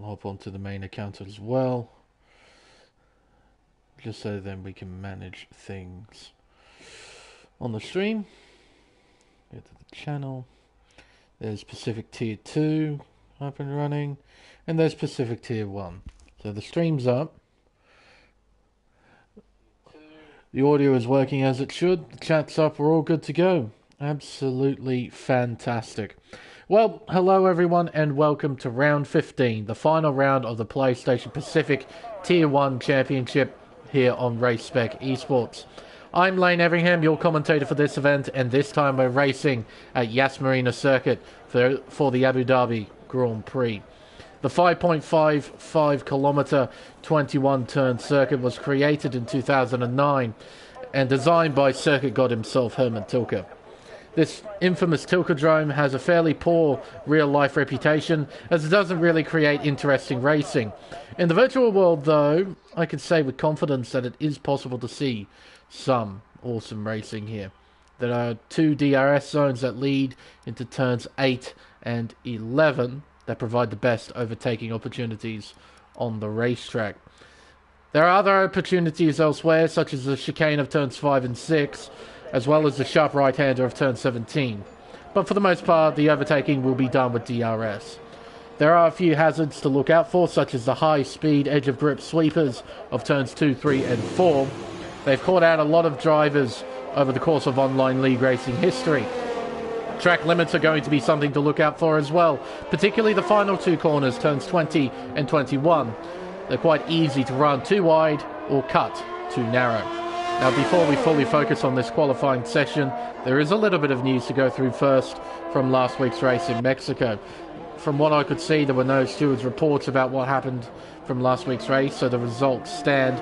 hop onto the main account as well, just so then we can manage things on the stream. Go to the channel. There's Pacific Tier 2 up and running, and there's Pacific Tier 1. So the stream's up. The audio is working as it should. The chat's up. We're all good to go. Absolutely fantastic. Well, hello everyone, and welcome to round 15, the final round of the PlayStation Pacific Tier 1 Championship here on Race Spec Esports. I'm Lane Everingham, your commentator for this event, and this time we're racing at Yas Marina Circuit for the Abu Dhabi Grand Prix. The 5.55 kilometer 21 turn circuit was created in 2009 and designed by circuit god himself, Herman Tilke. This infamous Tilkedrome has a fairly poor real-life reputation, as it doesn't really create interesting racing. In the virtual world, though, I can say with confidence that it is possible to see some awesome racing here. There are 2 DRS zones that lead into turns 8 and 11 that provide the best overtaking opportunities on the racetrack. There are other opportunities elsewhere, such as the chicane of turns 5 and 6, as well as the sharp right-hander of turn 17. But for the most part, the overtaking will be done with DRS. There are a few hazards to look out for, such as the high-speed edge-of-grip sweepers of turns 2, 3 and 4. They've caught out a lot of drivers over the course of online league racing history. Track limits are going to be something to look out for as well, particularly the final 2 corners, turns 20 and 21. They're quite easy to run too wide or cut too narrow. Now, before we fully focus on this qualifying session, there is a little bit of news to go through first from last week's race in Mexico. From what I could see, there were no stewards' reports about what happened from last week's race, so the results stand.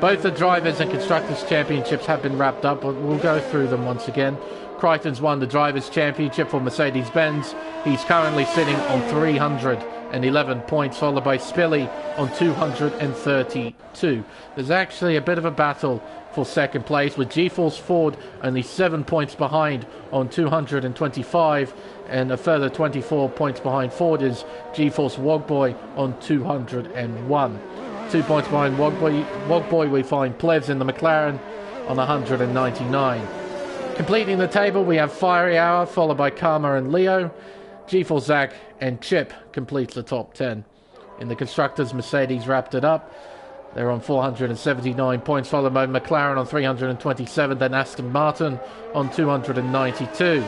Both the Drivers' and Constructors' Championships have been wrapped up, but we'll go through them once again. Crichton's won the Drivers' Championship for Mercedes-Benz. He's currently sitting on 311 points, followed by Spilly on 232. There's actually a bit of a battle for second place, with GeForce Ford only 7 points behind on 225, and a further 24 points behind Ford is GeForce Wogboy on 201. 2 points behind Wogboy we find Plevs in the McLaren on 199. Completing the table, we have Fiery Hour, followed by Karma and Leo. GeForce Zach and Chip completes the top 10. In the Constructors, Mercedes wrapped it up. They're on 479 points, followed by McLaren on 327, then Aston Martin on 292.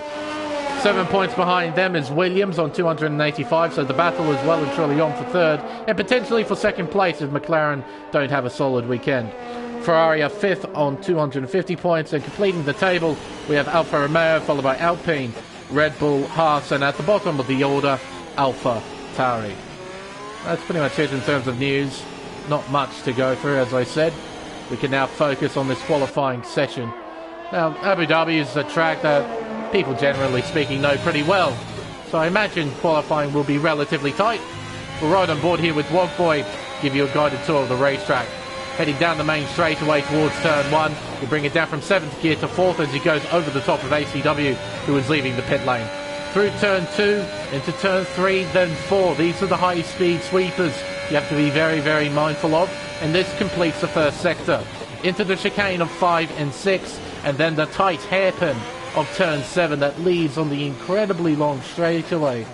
7 points behind them is Williams on 285, so the battle is well and truly on for third, and potentially for second place if McLaren don't have a solid weekend. Ferrari are 5th on 250 points, and completing the table, we have Alfa Romeo, followed by Alpine, Red Bull, Haas, and at the bottom of the order, Alfa Tauri. That's pretty much it in terms of news. Not much to go through, as I said. We can now focus on this qualifying session. Now, Abu Dhabi is a track that people, generally speaking, know pretty well, so I imagine qualifying will be relatively tight. We're right on board here with Wogboy, give you a guided tour of the racetrack. Heading down the main straightaway towards turn 1, we bring it down from 7th gear to 4th as he goes over the top of ACW, who is leaving the pit lane. Through turn 2, into turn 3, then 4. These are the high-speed sweepers you have to be very, very mindful of, and this completes the first sector. Into the chicane of 5 and 6, and then the tight hairpin of turn 7 that leaves on the incredibly long straightaway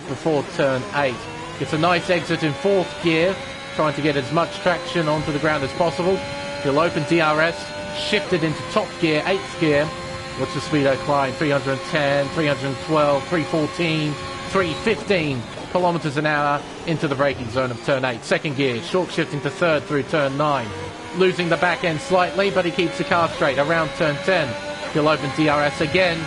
before turn 8. It's a nice exit in 4th gear, trying to get as much traction onto the ground as possible. He'll open DRS, shift it into top gear, 8th gear. What's the speedo climb? 310, 312, 314, 315 kilometers an hour into the braking zone of turn 8. 2nd gear, short shifting to 3rd through turn 9. Losing the back end slightly, but he keeps the car straight around turn 10. He'll open DRS again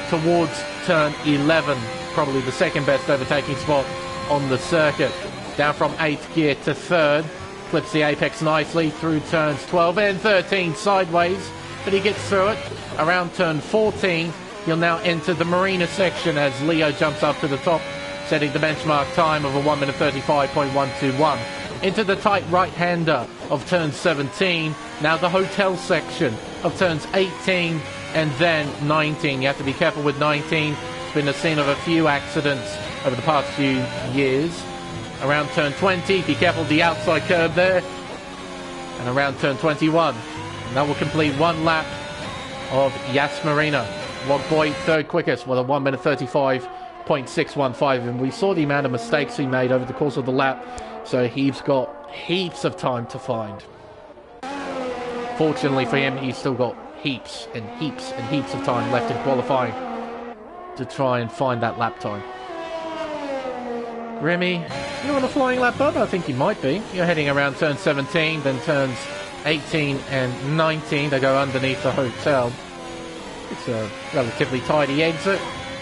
towards turn 11. Probably the second best overtaking spot on the circuit. Down from 8th gear to 3rd. Clips the apex nicely through turns 12 and 13 sideways, but he gets through it. Around turn 14, he'll now enter the Marina section as Leo jumps up to the top, setting the benchmark time of a 1 minute 35.121. Into the tight right-hander of turn 17, now the hotel section of turns 18 and then 19. You have to be careful with 19. It's been the scene of a few accidents over the past few years. around turn 20. Be careful the outside curb there. And around turn 21. And that will complete one lap of Yas Marina. Wogboy third quickest with a 1 minute 35.615. And we saw the amount of mistakes he made over the course of the lap. So he's got heaps of time to find. Fortunately for him, he's still got heaps and heaps and heaps of time left in qualifying to try and find that lap time. Grimmy, you on a flying lap, bud? I think you might be. You're heading around turn 17, then turns 18 and 19. They go underneath the hotel. It's a relatively tidy exit.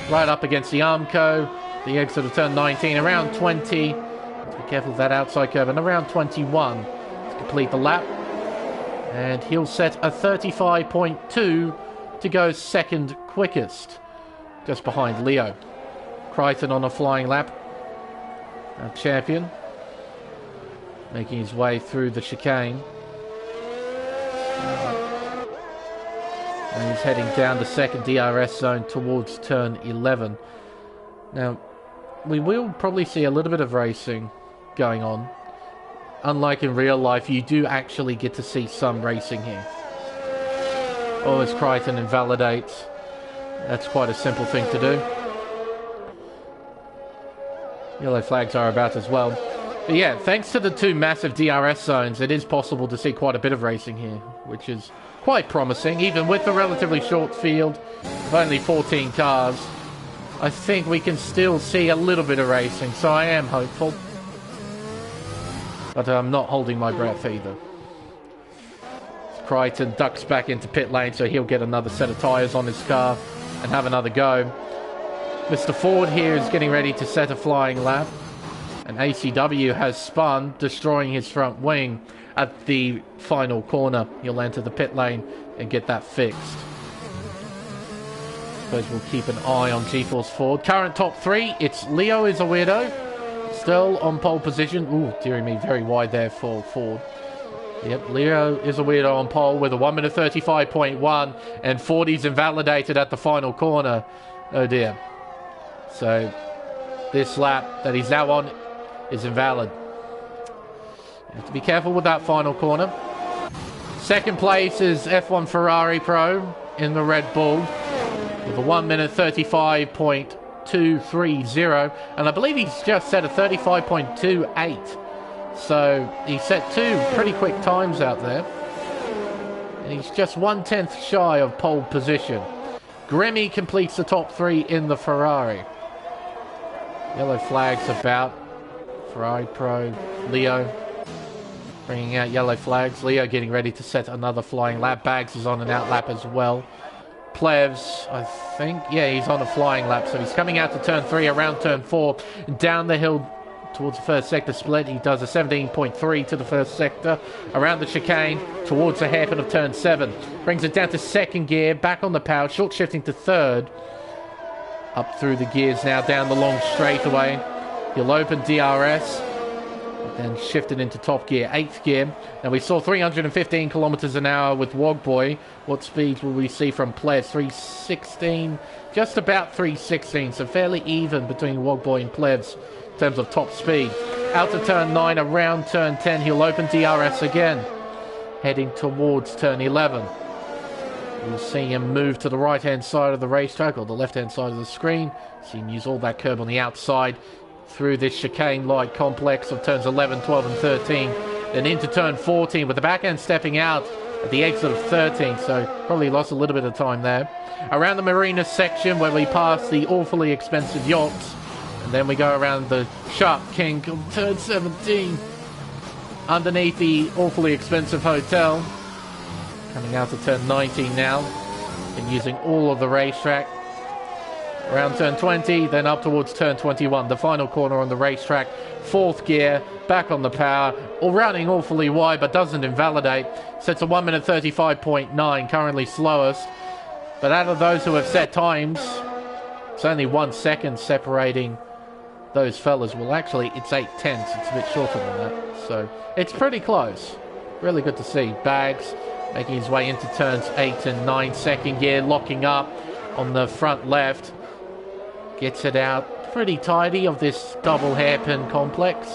Right up against the Armco. The exit of turn 19, around 20. Let's be careful of that outside curve. And around 21 to complete the lap. And he'll set a 35.2 to go second quickest. Just behind Leo. Crichton on a flying lap. Our champion. Making his way through the chicane. And he's heading down the second DRS zone towards turn 11. Now, we will probably see a little bit of racing going on. Unlike in real life, you do actually get to see some racing here. Oh, as Crichton invalidates. That's quite a simple thing to do. Yellow flags are about as well. But yeah, thanks to the two massive DRS zones, it is possible to see quite a bit of racing here, which is quite promising. Even with the relatively short field of only 14 cars, I think we can still see a little bit of racing, so I am hopeful. But I'm not holding my breath either. Crichton ducks back into pit lane, so he'll get another set of tyres on his car and have another go. Mr. Ford here is getting ready to set a flying lap. And ACW has spun, destroying his front wing at the final corner. He'll enter the pit lane and get that fixed. Suppose we'll keep an eye on GeForce Ford. Current top three, it's Leo is a weirdo. Still on pole position. Ooh, dearie me, very wide there for Ford. Yep, Leo is a weirdo on pole with a 1 minute 35.1, and 40's invalidated at the final corner. Oh dear. So this lap that he's now on is invalid. You have to be careful with that final corner. Second place is F1 Ferrari Pro in the Red Bull with a 1 minute 35.230, and I believe he's just set a 35.28. So he set two pretty quick times out there. And he's just 1/10 shy of pole position. Grimmy completes the top three in the Ferrari. Yellow flags about. Ferrari Pro, Leo bringing out yellow flags. Leo getting ready to set another flying lap. Bags is on an out lap as well. Plevs, I think, yeah, he's on a flying lap. So he's coming out to turn 3, around turn 4, down the hill towards the first sector split. He does a 17.3 to the first sector, around the chicane towards the hairpin of turn 7. Brings it down to second gear, back on the power, short shifting to third. Up through the gears now, down the long straightaway. He'll open DRS, then shift it into top gear, 8th gear. Now we saw 315 kilometers an hour with Wogboy. What speeds will we see from Plez? 316, just about 316, so fairly even between Wogboy and Plebs in terms of top speed. Out to turn 9, around turn 10, he'll open DRS again, heading towards turn 11. We'll see him move to the right-hand side of the racetrack, or the left-hand side of the screen. See him use all that curb on the outside through this chicane-like complex of turns 11, 12 and 13. Then into turn 14 with the back end stepping out at the exit of 13. So probably lost a little bit of time there. Around the marina section where we pass the awfully expensive yachts. And then we go around the Shark King on turn 17. Underneath the awfully expensive hotel. Coming out to turn 19 now. Been using all of the racetrack. Around turn 20, then up towards turn 21. The final corner on the racetrack. 4th gear, back on the power. All running awfully wide, but doesn't invalidate. Sets a 1 minute 35.9, currently slowest. But out of those who have set times, it's only 1 second separating those fellas. Well, actually, it's 8/10. It's a bit shorter than that. So it's pretty close. Really good to see. Bags making his way into turns 8 and 9. Second gear, locking up on the front left. Gets it out pretty tidy of this double hairpin complex.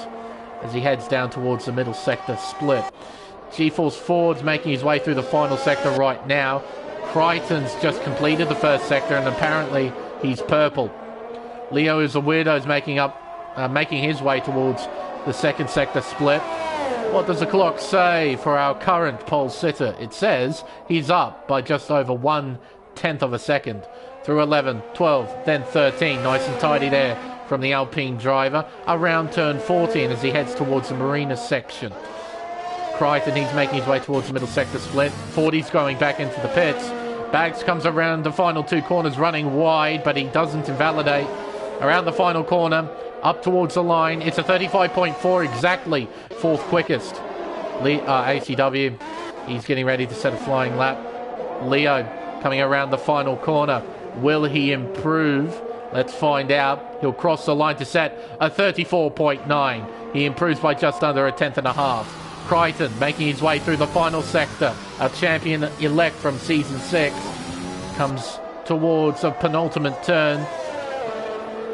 as he heads down towards the middle sector split. G-Force Ford's making his way through the final sector right now. Crichton's just completed the first sector, and apparently he's purple. Leo is a weirdo, is making his way towards the second sector split. What does the clock say for our current pole sitter? It says he's up by just over 1/10 of a second. Through 11, 12, then 13. Nice and tidy there from the Alpine driver. Around turn 14 as he heads towards the Marina section. Crichton, he's making his way towards the middle sector split. 40's going back into the pits. Bags comes around the final two corners running wide, but he doesn't invalidate. Around the final corner, up towards the line. It's a 35.4 exactly, fourth quickest. ACW, he's getting ready to set a flying lap. Leo coming around the final corner. Will he improve? Let's find out. He'll cross the line to set a 34.9. He improves by just under 1/10 and a half. Crichton making his way through the final sector. A champion-elect from Season 6 comes towards a penultimate turn,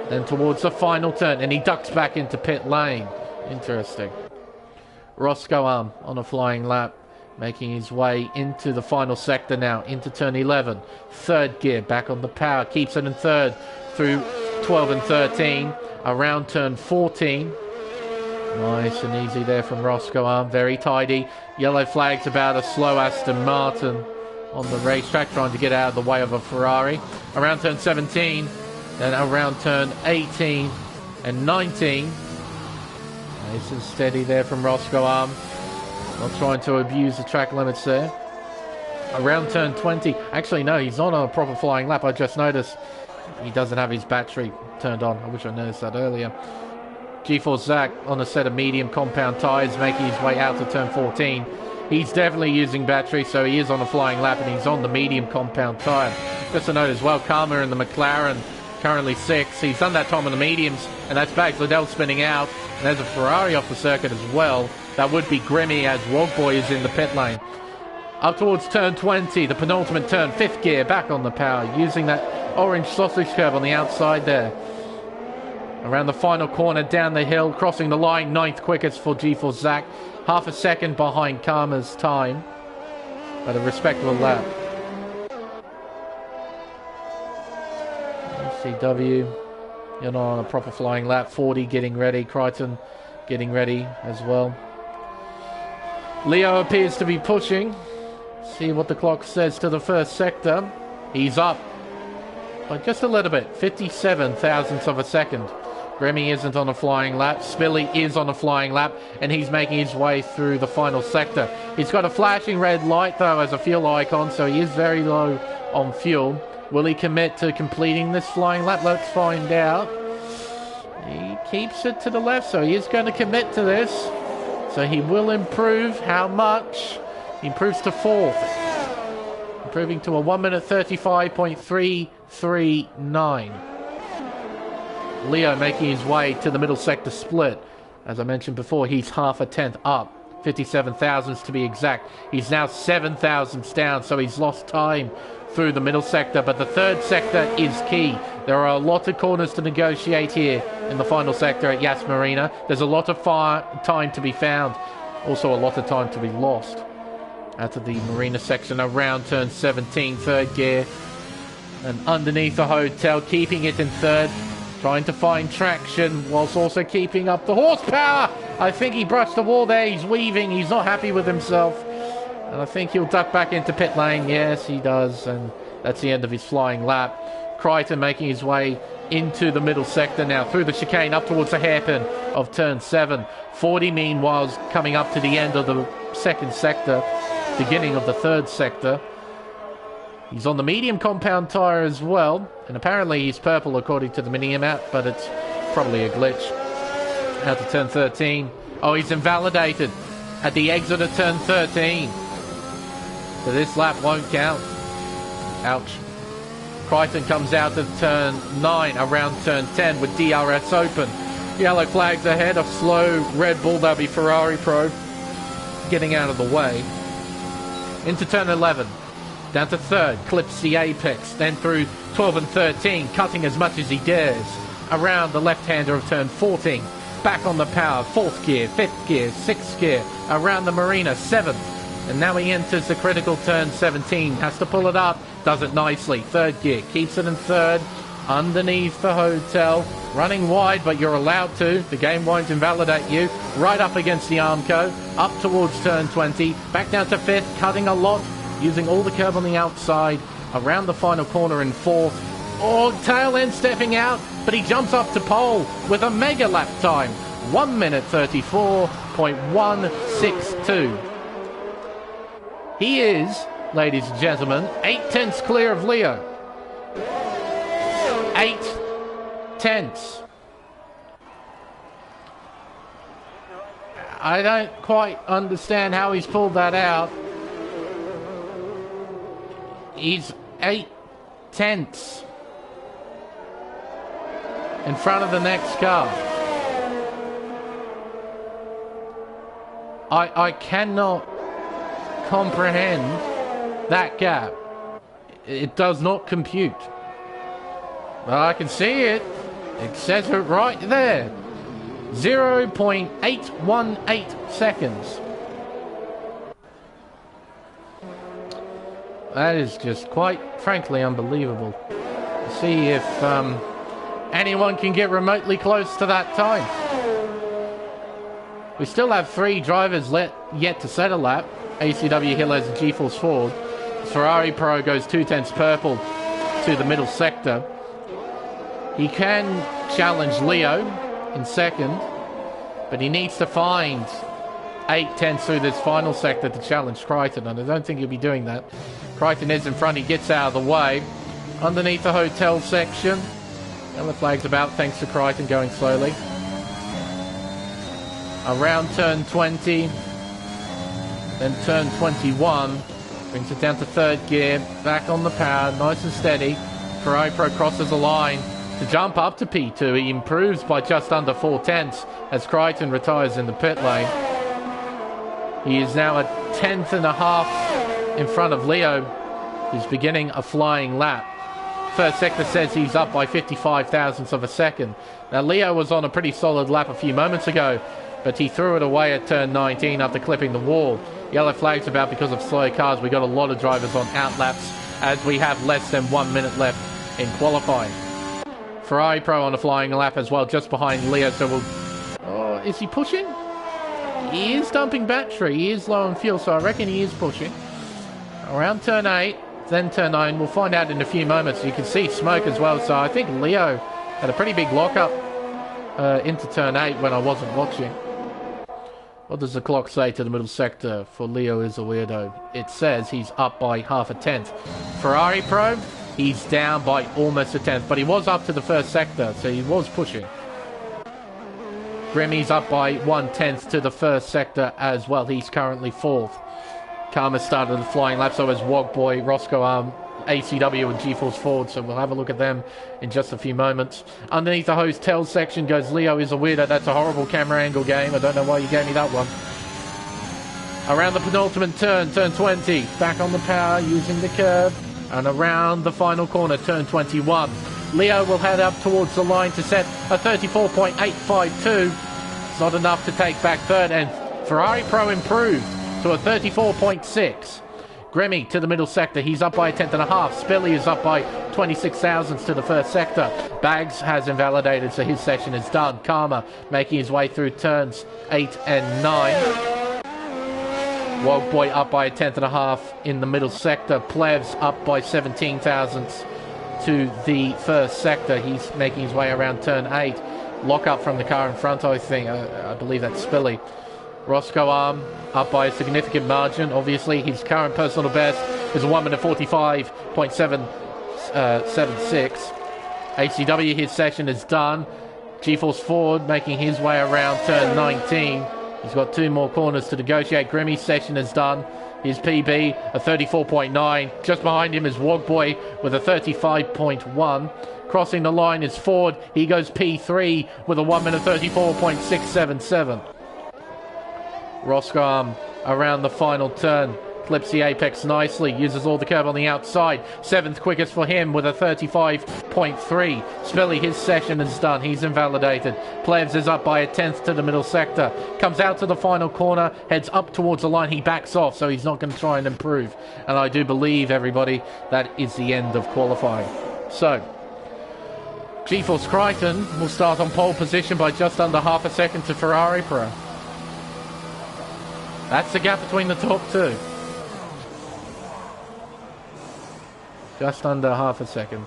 then towards the final turn, and he ducks back into pit lane. Interesting. Roscoe on a flying lap, making his way into the final sector now, into turn 11. Third gear, back on the power, keeps it in third through 12 and 13. Around turn 14. Nice and easy there from Roscoe Arm, very tidy. Yellow flags about a slow Aston Martin on the racetrack, trying to get out of the way of a Ferrari. Around turn 17, then around turn 18 and 19. Nice and steady there from Roscoe Arm, not trying to abuse the track limits there. Around turn 20, actually no, he's not on a proper flying lap. I just noticed he doesn't have his battery turned on. I wish I noticed that earlier. G-Force Zach on a set of medium compound tyres, making his way out to turn 14. He's definitely using battery, so he is on a flying lap, and he's on the medium compound tyre. Just a note as well, Karma in the McLaren, currently 6th. He's done that time on the mediums, and that's Bags Liddell spinning out. And there's a Ferrari off the circuit as well. That would be Grimmy, as Wogboy is in the pit lane. Up towards turn 20, the penultimate turn, 5th gear, back on the power, using that orange sausage curve on the outside there. Around the final corner, down the hill, crossing the line, 9th quickest for G-Force Zach. Half a second behind Karma's time, but a respectable lap. CW, you're not on a proper flying lap. 40 getting ready, Crichton getting ready as well. Leo appears to be pushing. See what the clock says to the first sector. He's up by just a little bit, 57 thousandths of a second. Grimmy isn't on a flying lap. Spilly is on a flying lap, and he's making his way through the final sector. He's got a flashing red light, though, as a fuel icon, so he is very low on fuel. Will he commit to completing this flying lap? Let's find out. He keeps it to the left, so he is going to commit to this. So he will improve. How much? He improves to 4th. Improving to a 1 minute 35.339. Leo making his way to the middle sector split. As I mentioned before, he's half a tenth up. 57 thousandths to be exact. He's now 7 thousandths down, so he's lost time through the middle sector. But the third sector is key. There are a lot of corners to negotiate here in the final sector at Yas Marina. There's a lot of time to be found. Also a lot of time to be lost. Out of the Marina section, around turn 17, third gear. And underneath the hotel, keeping it in third. Trying to find traction whilst also keeping up the horsepower. I think he brushed the wall there. He's weaving. He's not happy with himself. And I think he'll duck back into pit lane. Yes, he does. And that's the end of his flying lap. Crichton making his way into the middle sector now, through the chicane up towards the hairpin of turn 7. 40 meanwhile is coming up to the end of the second sector, beginning of the third sector. He's on the medium compound tyre as well, and apparently he's purple according to the mini map, but it's probably a glitch. Out to turn 13. Oh, he's invalidated at the exit of turn 13. So this lap won't count. Ouch. Crichton comes out of turn 9, around turn 10 with DRS open. Yellow flags ahead, a slow Red Bull Dhabi Ferrari Pro getting out of the way. Into turn 11. Down to third, clips the apex, then through 12 and 13, cutting as much as he dares. Around the left-hander of turn 14, back on the power, 4th gear, 5th gear, 6th gear, around the marina, 7th. And now he enters the critical turn 17, has to pull it up, does it nicely. 3rd gear, keeps it in 3rd, underneath the hotel, running wide, but you're allowed to. The game won't invalidate you. Right up against the Armco, up towards turn 20, back down to 5th, cutting a lot, using all the curb on the outside, around the final corner in 4th. Oh, tail end stepping out, but he jumps up to pole with a mega lap time. 1 minute 34.162. He is, ladies and gentlemen, 8/10 clear of Leo. 8/10. I don't quite understand how he's pulled that out. He's 8/10 in front of the next car. I cannot comprehend that gap. It does not compute. But I can see it. It says it right there. 0.818 seconds. That is just quite frankly unbelievable. See if anyone can get remotely close to that time. We still have 3 drivers yet to set a lap. ACW Hillers and G-Force Ford. Ferrari Pro goes 2/10 purple to the middle sector. He can challenge Leo in 2nd, but he needs to find 8/10 through this final sector to challenge Crichton, and I don't think he'll be doing that. Crichton is in front, he gets out of the way. Underneath the hotel section, yellow flag's about thanks to Crichton going slowly. Around turn 20, then turn 21, brings it down to 3rd gear, back on the power, nice and steady. Ferrari Pro crosses the line to jump up to P2. He improves by just under 4/10 as Crichton retires in the pit lane. He is now a 10th and a half in front of Leo, who's beginning a flying lap. First sector says he's up by 55 thousandths of a second. Now Leo was on a pretty solid lap a few moments ago, but he threw it away at turn 19 after clipping the wall. Yellow flag's about because of slow cars. We got a lot of drivers on out laps as we have less than 1 minute left in qualifying. Ferrari Pro on a flying lap as well, just behind Leo. So we'll... Oh, is he pushing? He is dumping battery. He is low on fuel, so I reckon he is pushing. Around turn 8, then turn 9. We'll find out in a few moments. You can see smoke as well, so I think Leo had a pretty big lockup into turn 8 when I wasn't watching. What does the clock say to the middle sector for Leo is a weirdo? It says he's up by half a tenth. Ferrari Pro, he's down by almost a tenth, but he was up to the first sector, so he was pushing. Grimmy's up by 1/10 to the first sector as well. He's currently 4th. Karma started a flying lap, so is Wogboy, Roscoe Arm, ACW and G-Force Ford, so we'll have a look at them in just a few moments. Underneath the hotel section goes Leo is a weirdo. That's a horrible camera angle game. I don't know why you gave me that one. Around the penultimate turn, turn 20, back on the power using the curb, and around the final corner, turn 21. Leo will head up towards the line to set a 34.852. It's not enough to take back 3rd, and Ferrari Pro improved to a 34.6. Grimmy to the middle sector, he's up by a tenth and a half. Spilly is up by 26 thousandths to the first sector. Bags has invalidated, so his session is done. Karma making his way through turns 8 and 9. Wogboy up by a tenth and a half in the middle sector. Plevs up by 17 thousandths to the first sector. He's making his way around turn 8. Lock up from the car in front, I think. I believe that's Spilly. Roscoe Arm up by a significant margin. Obviously, his current personal best is a 1 minute 45.776. ACW, his session is done. G-Force Ford making his way around turn 19. He's got 2 more corners to negotiate. Grimmy's session is done. His PB, a 34.9. Just behind him is Wogboy with a 35.1. Crossing the line is Ford. He goes P3 with a 1 minute 34.677. Roscoe Arm around the final turn, Flips the apex nicely. Uses all the curb on the outside. 7th quickest for him with a 35.3. Spilly, his session is done. He's invalidated. Plebs is up by a 10th to the middle sector. Comes out to the final corner. Heads up towards the line. He backs off, so he's not going to try and improve. And I do believe, everybody, that is the end of qualifying. So, GeForce Crichton will start on pole position by just under half a second to Ferrari Pro. That's the gap between the top two. Just under half a second.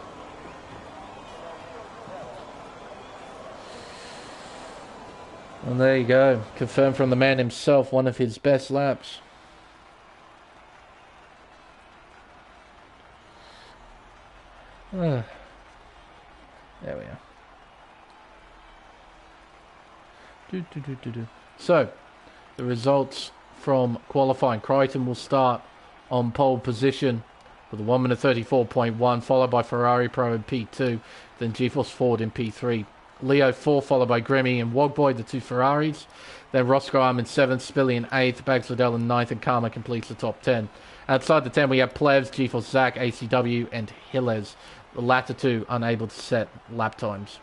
And there you go. Confirmed from the man himself, one of his best laps. There we are. So, the results from qualifying. Crichton will start on pole position with a 1 minute 34.1, followed by Ferrari Pro in P2, then GeForce Ford in P3. Leo 4, followed by Grimmy and Wogboy, the two Ferraris. Then Roscoe Arm in 7th, Spilly in 8th, Bags Liddell in 9th, and Karma completes the top 10. Outside the 10, we have Plebs, GeForce Zach, ACW, and Hilles. The latter two unable to set lap times.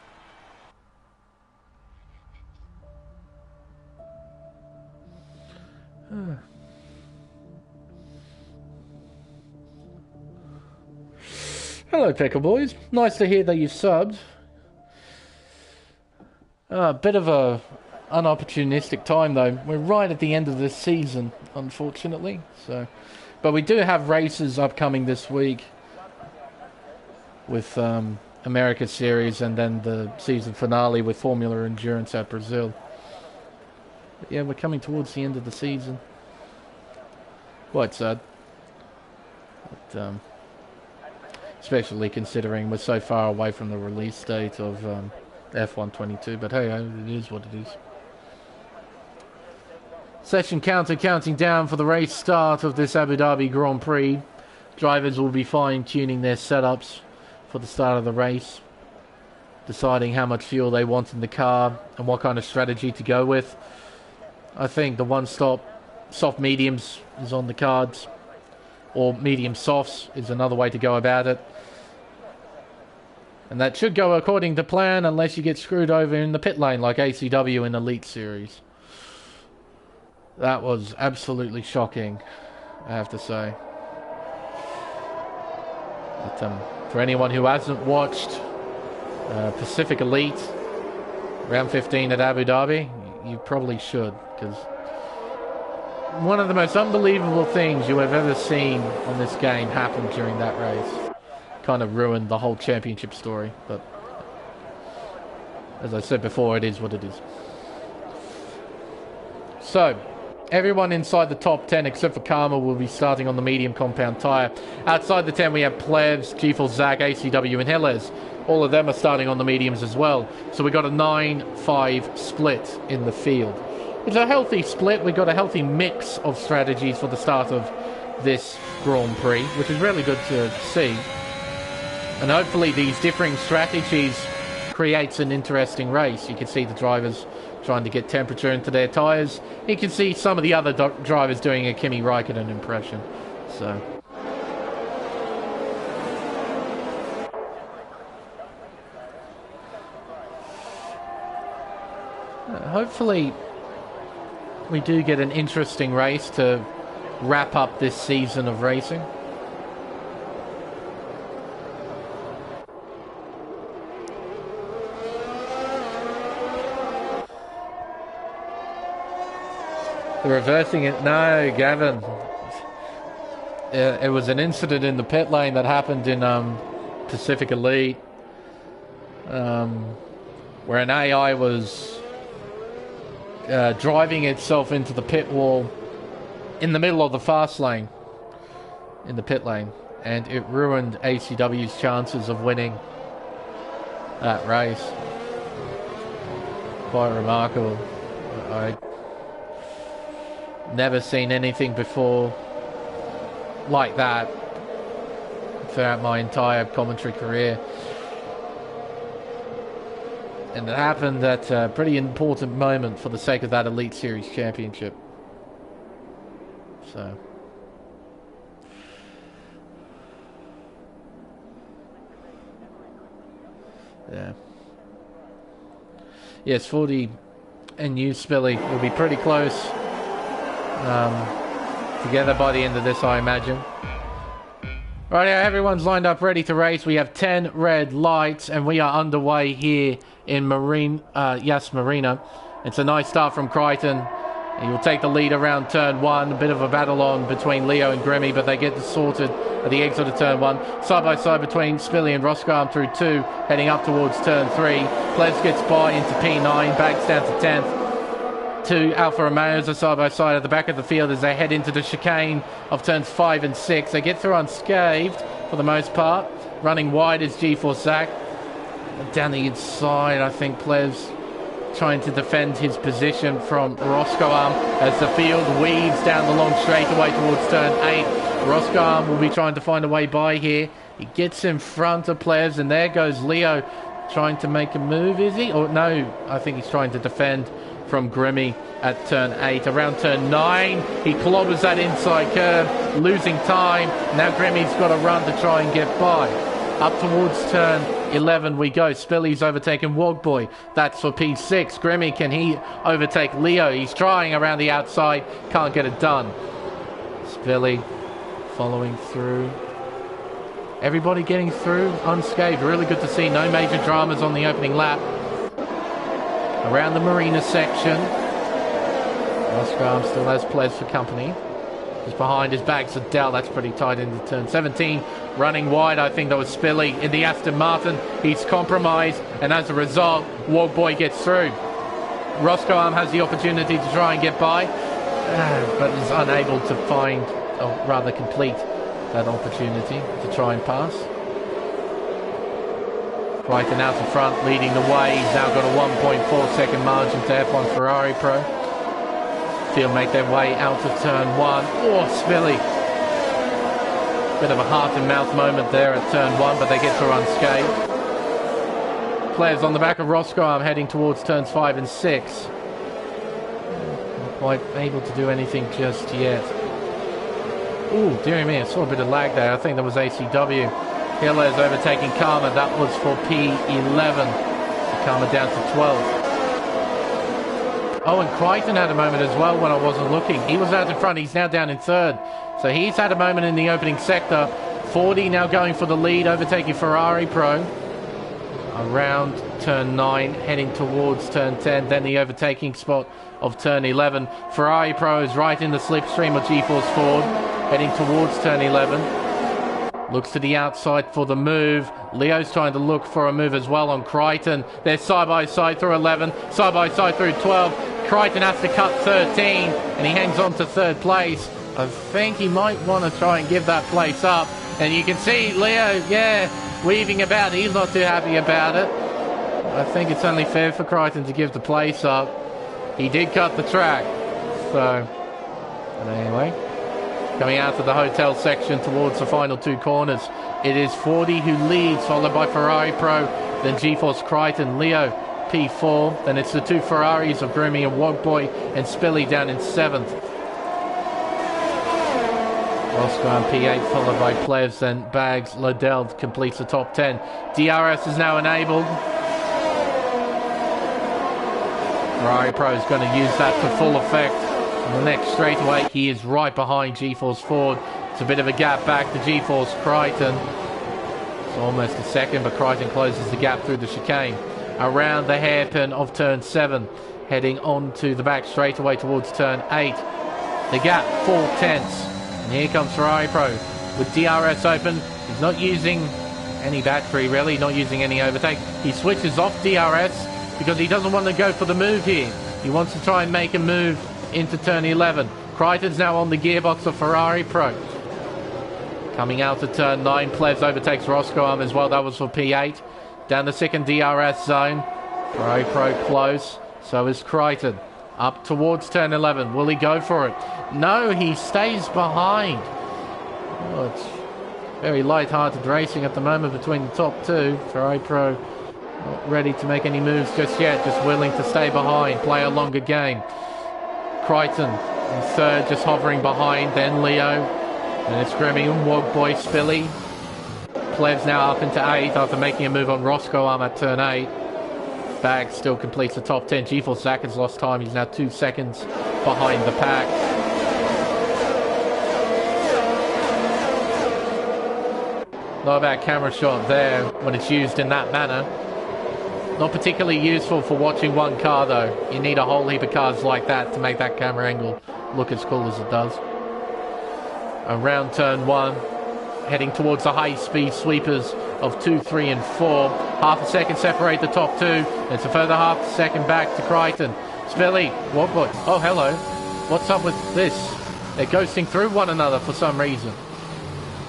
Hello, Pickle Boys. Nice to hear that you've subbed. A bit of a unopportunistic time, though. We're right at the end of this season, unfortunately. But we do have races upcoming this week with America Series and then the season finale with Formula Endurance at Brazil. But yeah, we're coming towards the end of the season. Quite sad. But, especially considering we're so far away from the release date of F122. But hey, it is what it is. Session counter counting down for the race start of this Abu Dhabi Grand Prix. Drivers will be fine-tuning their setups for the start of the race, deciding how much fuel they want in the car and what kind of strategy to go with. I think the one-stop soft mediums is on the cards, or medium softs is another way to go about it. And that should go according to plan unless you get screwed over in the pit lane like ACW in Elite Series. That was absolutely shocking, I have to say. But, for anyone who hasn't watched Pacific Elite Round 15 at Abu Dhabi, you probably should, because one of the most unbelievable things you have ever seen on this game happened during that race. Kind of ruined the whole championship story, but as I said before, it is what it is. So, everyone inside the top 10 except for Karma will be starting on the medium compound tyre. Outside the 10 we have Plebs, GeForce Zach, ACW and Hilles. All of them are starting on the mediums as well. So we got a 9-5 split in the field. It's a healthy split. We got a healthy mix of strategies for the start of this Grand Prix, which is really good to see. And hopefully these differing strategies creates an interesting race. You can see the drivers trying to get temperature into their tyres. You can see some of the other drivers doing a Kimi Raikkonen impression. So hopefully we do get an interesting race to wrap up this season of racing. They're reversing it. No, Gavin. It was an incident in the pit lane that happened in Pacific Elite, where an AI was driving itself into the pit wall in the middle of the fast lane, in the pit lane, and it ruined ACW's chances of winning that race. Quite remarkable. I never seen anything before like that throughout my entire commentary career. And it happened at a pretty important moment for the sake of that Elite Series championship. So Yeah. Yes, 40 and you, Spilly, will be pretty close together by the end of this, I imagine. Right, everyone's lined up ready to race. We have 10 red lights, and we are underway here in Marina. It's a nice start from Crichton. He will take the lead around turn 1. A bit of a battle on between Leo and Grimmy, but they get this sorted at the exit of turn 1. Side by side between Spilly and Roscoe through 2, heading up towards turn 3. Plez gets by into P9, backs down to 10th. Two Alfa Romeos are side by side at the back of the field as they head into the chicane of turns 5 and 6. They get through unscathed for the most part. Running wide is G-Force Zach. Down the inside, I think Plez trying to defend his position from Roscoe as the field weaves down the long straightaway towards turn 8. Roscoe will be trying to find a way by here. He gets in front of Plez, and there goes Leo trying to make a move, is he? Or no, I think he's trying to defend from Grimmy at turn 8. Around turn 9, he clobbers that inside curve, losing time. Now Grimmy's got to run to try and get by. Up towards turn 11 we go. Spilly's overtaken Wogboy. That's for P6. Grimmy, can he overtake Leo? He's trying around the outside, can't get it done. Spilly following through. Everybody getting through unscathed. Really good to see. No major dramas on the opening lap. Around the Marina section, Roscoe still has Plez for company. Just behind his bags of Dell. That's pretty tight into turn 17. Running wide, I think that was Spilly in the Aston Martin. He's compromised, and as a result, Wogboy gets through. Roscoe has the opportunity to try and get by, but is unable to find, or rather complete, that opportunity to try and pass. Crichton out in front, leading the way. He's now got a 1.4 second margin to F1 Ferrari Pro. Field make their way out of turn 1. Oh, Spilly. Bit of a heart and mouth moment there at turn 1, but they get through unscathed. Players on the back of Roscoe heading towards turns 5 and 6. Not quite able to do anything just yet. Ooh, dear me, I saw a bit of lag there. I think that was ACW. Hiller's overtaking Karma. That was for P11. Karma down to 12. Oh, and Crichton had a moment as well when I wasn't looking. He was out in front. He's now down in third. So he's had a moment in the opening sector. 40 now going for the lead, overtaking Ferrari Pro. Around turn 9, heading towards turn 10. Then the overtaking spot of turn 11. Ferrari Pro is right in the slipstream of G-Force Ford, heading towards turn 11. Looks to the outside for the move. Leo's trying to look for a move as well on Crichton. They're side by side through 11, side by side through 12. Crichton has to cut 13, and he hangs on to third place. I think he might want to try and give that place up. And you can see Leo, weaving about. He's not too happy about it. I think it's only fair for Crichton to give the place up. He did cut the track. So, but anyway. Coming out of the hotel section towards the final two corners, it is 40 who leads, followed by Ferrari Pro, then G-Force Crichton, Leo P4, then it's the two Ferraris of Grimmy and Wogboy, and Spilly down in 7th. Roscoe P8 followed by Plevs, then Bags, Lodell completes the top 10. DRS is now enabled. Ferrari Pro is going to use that to full effect. On the next straightaway, he is right behind G-Force Ford. It's a bit of a gap back to G-Force Crichton. It's almost a second, but Crichton closes the gap through the chicane. Around the hairpin of turn 7, heading on to the back straightaway towards turn 8. The gap, 4/10. And here comes Ferrari Pro with DRS open. He's not using any battery, really, not using any overtake. He switches off DRS because he doesn't want to go for the move here. He wants to try and make a move into turn 11. Crichton's now on the gearbox of Ferrari Pro. Coming out of turn 9, Plevs overtakes Roscoe as well. That was for P8. Down the second DRS zone. Ferrari Pro close. So is Crichton. Up towards turn 11. Will he go for it? No, he stays behind. Oh, it's very light-hearted racing at the moment between the top two. Ferrari Pro not ready to make any moves just yet. Just willing to stay behind. Play a longer game. Crichton in third, just hovering behind, then Leo, and it's Grimmy and Wogboy, Spilly. Plevs now up into 8th after making a move on Roscoe Arm at turn 8. Bag still completes the top 10. G4 Zach has lost time. He's now 2 seconds behind the pack. Not a bad camera shot there when it's used in that manner. Not particularly useful for watching one car though. You need a whole heap of cars like that to make that camera angle look as cool as it does. Around turn 1, heading towards the high speed sweepers of 2, 3 and 4. Half a second separate the top 2. It's a further half a second back to Crichton. Spilly, Wogboy. Oh hello. What's up with this? They're ghosting through one another for some reason.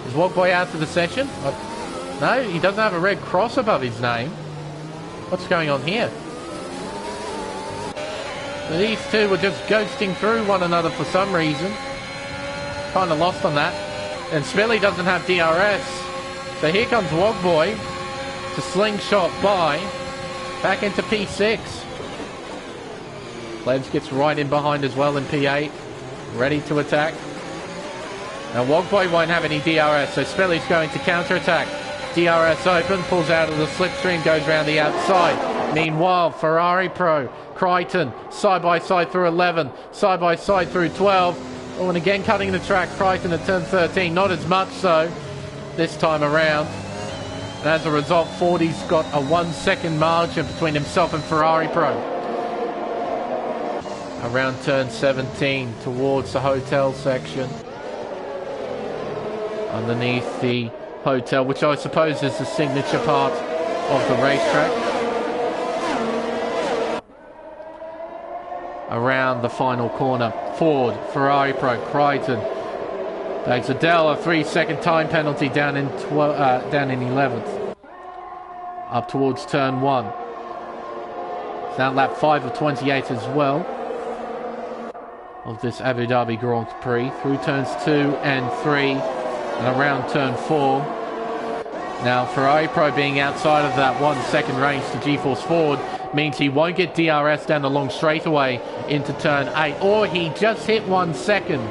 Is Wogboy out of the session? No, he doesn't have a red cross above his name. What's going on here? So these two were just ghosting through one another for some reason. Kind of lost on that. And Spilly doesn't have DRS. So here comes Wogboy to slingshot by. Back into P6. Plebs gets right in behind as well in P8. Ready to attack. Now Wogboy won't have any DRS, so Spilly's going to counter-attack. DRS open, pulls out of the slipstream, goes around the outside. Meanwhile, Ferrari Pro, Crichton, side-by-side through 11, side-by-side through 12. Oh, and again cutting the track, Crichton at turn 13, not as much so this time around. And as a result, Fordy's got a 1 second margin between himself and Ferrari Pro. Around turn 17, towards the hotel section. Underneath the hotel, which I suppose is the signature part of the racetrack. Around the final corner, Ford, Ferrari Pro, Crichton. Bags Adele, a 3 second time penalty down in 11th. Up towards turn 1. It's now lap 5 of 28 as well of this Abu Dhabi Grand Prix. Through turns 2 and 3 and around turn 4. Now Ferrari Pro being outside of that 1 second range to GeForce Ford means he won't get DRS down the long straightaway into turn 8. Or he just hit 1 second.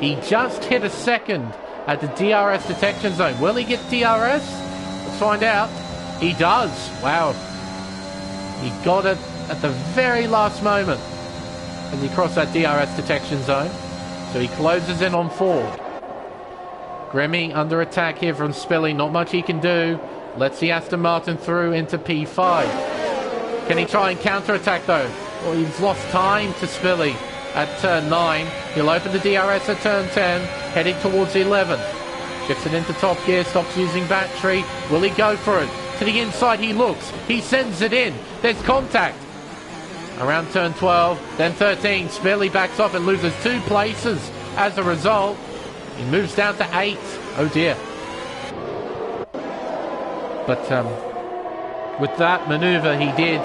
He just hit a second at the DRS detection zone. Will he get DRS? Let's find out. He does. Wow. He got it at the very last moment as he crossed that DRS detection zone. So he closes in on Ford. Grimmy under attack here from Spilly. Not much he can do. Lets the Aston Martin through into P5. Can he try and counter-attack though? Well, he's lost time to Spilly at turn 9. He'll open the DRS at turn 10, heading towards 11. Shifts it into top gear, stops using battery. Will he go for it? To the inside he looks. He sends it in. There's contact. Around turn 12, then 13. Spilly backs off and loses 2 places. As a result, he moves down to 8. Oh dear. But with that manoeuvre he did,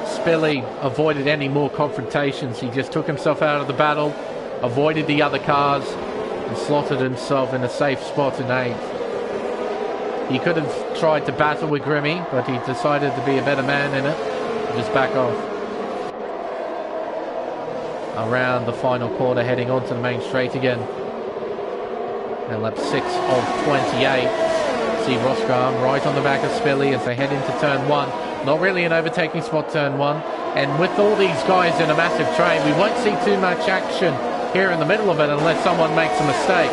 Spilly avoided any more confrontations. He just took himself out of the battle, avoided the other cars, and slotted himself in a safe spot in 8th. He could have tried to battle with Grimmy, but he decided to be a better man in it and just back off. Around the final corner, heading onto the main straight again. And lap 6 of 28. See Roscoe right on the back of Spilly as they head into turn 1. Not really an overtaking spot, turn 1. And with all these guys in a massive train, we won't see too much action here in the middle of it unless someone makes a mistake.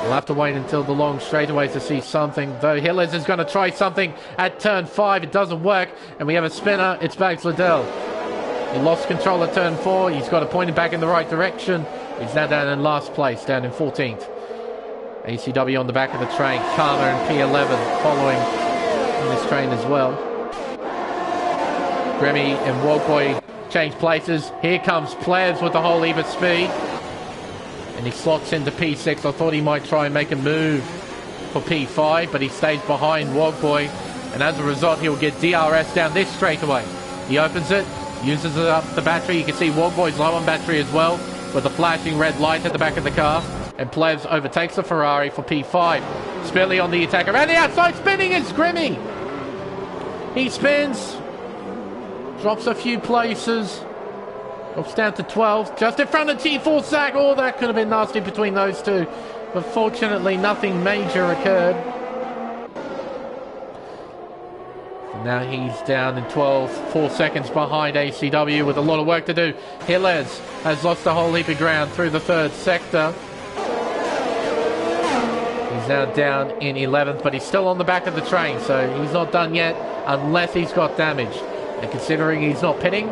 We'll have to wait until the long straightaway to see something. Though Hillers is going to try something at turn 5. It doesn't work. And we have a spinner. It's Bags Liddell. He lost control at turn 4. He's got to point it back in the right direction. He's now down in last place, down in 14th. ACW on the back of the train. Karma and P11 following in this train as well. Grimmy and Wogboy change places. Here comes Plebs with the whole heap of speed. And he slots into P6. I thought he might try and make a move for P5, but he stays behind Wogboy. And as a result, he'll get DRS down this straightaway. He opens it, uses it up the battery. You can see Wogboy's low on battery as well, with a flashing red light at the back of the car. And Plebs overtakes the Ferrari for P5. Spilly on the attack. Around the outside, spinning is Grimmy. He spins. Drops a few places. Drops down to 12. Just in front of T4 Zach. Oh, that could have been nasty between those two. but fortunately nothing major occurred. And now he's down in 12th, 4 seconds behind ACW with a lot of work to do. Gilles has lost a whole heap of ground through the third sector. He's now down in 11th, but he's still on the back of the train, so he's not done yet unless he's got damage. And considering he's not pitting,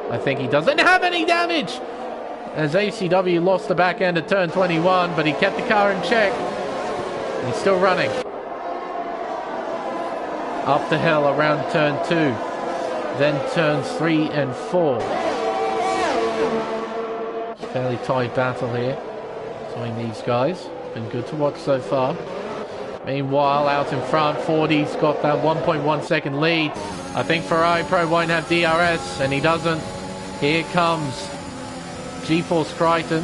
I think he doesn't have any damage. As ACW lost the back end at turn 21, but he kept the car in check. And he's still running. Up the hill around turn 2. Then turns 3 and 4. It's a fairly tight battle here between these guys. Been good to watch so far. Meanwhile, out in front, 40's got that 1.1 second lead. I think Ferrari Pro won't have DRS, and he doesn't. Here comes GeForce Crichton.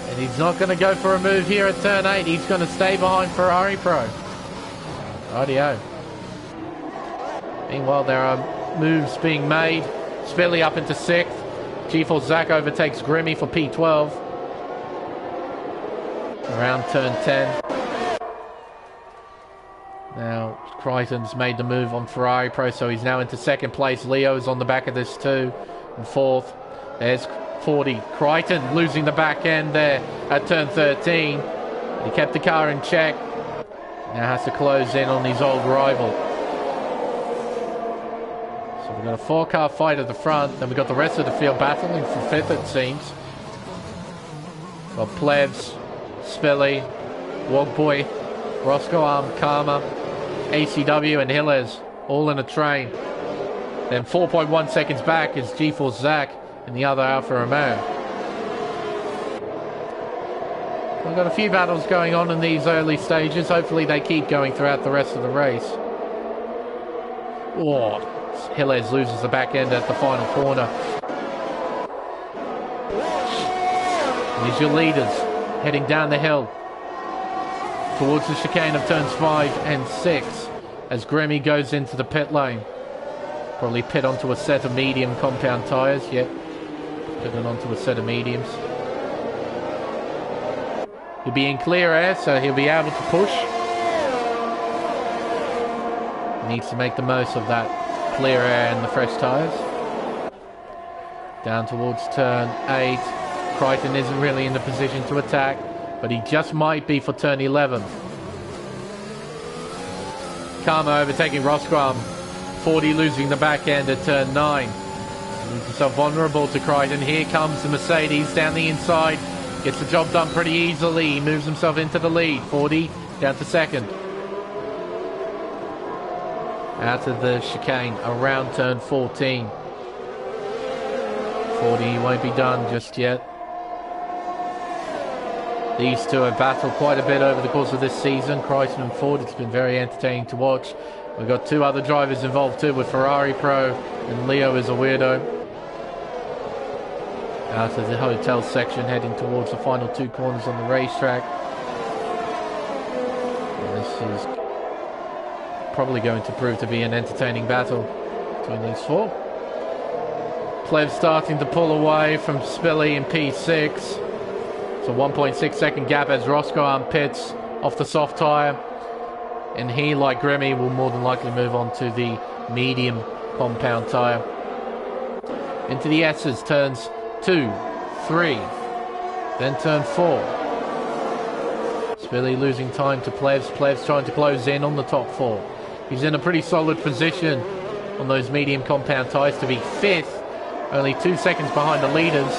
And he's not going to go for a move here at turn 8. He's going to stay behind Ferrari Pro. Rightio. Meanwhile, there are moves being made. Spilly up into 6th. GeForce Zach overtakes Grimmy for P12. Around turn 10. Now, Crichton's made the move on Ferrari Pro, so he's now into 2nd place. Leo's on the back of this too. And 4th. There's 40. Crichton losing the back end there at turn 13. He kept the car in check. Now has to close in on his old rival. So we've got a 4-car fight at the front. Then we've got the rest of the field battling for 5th, it seems. Got Plebs, Spilly, Wogboy, Roscoe Arm, Karma, ACW and Gilles all in a train. Then 4.1 seconds back is GeForce Zach and the other Alfa Romeo. We've got a few battles going on in these early stages. Hopefully they keep going throughout the rest of the race. Oh, Gilles loses the back end at the final corner. Here's your leaders heading down the hill towards the chicane of turns 5 and 6 as Grimmy goes into the pit lane. Probably pit onto a set of medium compound tyres. Yep, put it onto a set of mediums. He'll be in clear air, so he'll be able to push. He needs to make the most of that clear air and the fresh tyres. Down towards turn 8. Crichton isn't really in the position to attack, but he just might be for turn 11. Karma overtaking Roscrom. 40 losing the back end at turn 9. Leaves himself vulnerable to Crichton. Here comes the Mercedes down the inside. Gets the job done pretty easily. He moves himself into the lead. 40 down to 2nd. Out of the chicane around turn 14. 40 won't be done just yet. These two have battled quite a bit over the course of this season. Crichton and Ford. It's been very entertaining to watch. We've got 2 other drivers involved too, with Ferrari Pro and Leo is a weirdo. Out of the hotel section, heading towards the final 2 corners on the racetrack. And this is probably going to prove to be an entertaining battle between these 4. Plev starting to pull away from Spilly in P6. It's a 1.6 second gap as Roscoe pits off the soft tyre. And he, like Grimmy, will more than likely move on to the medium compound tyre. Into the S's, turns 2, 3, then turn 4. Spilly losing time to Plevs. Plevs trying to close in on the top 4. He's in a pretty solid position on those medium compound tyres to be 5th, only 2 seconds behind the leaders.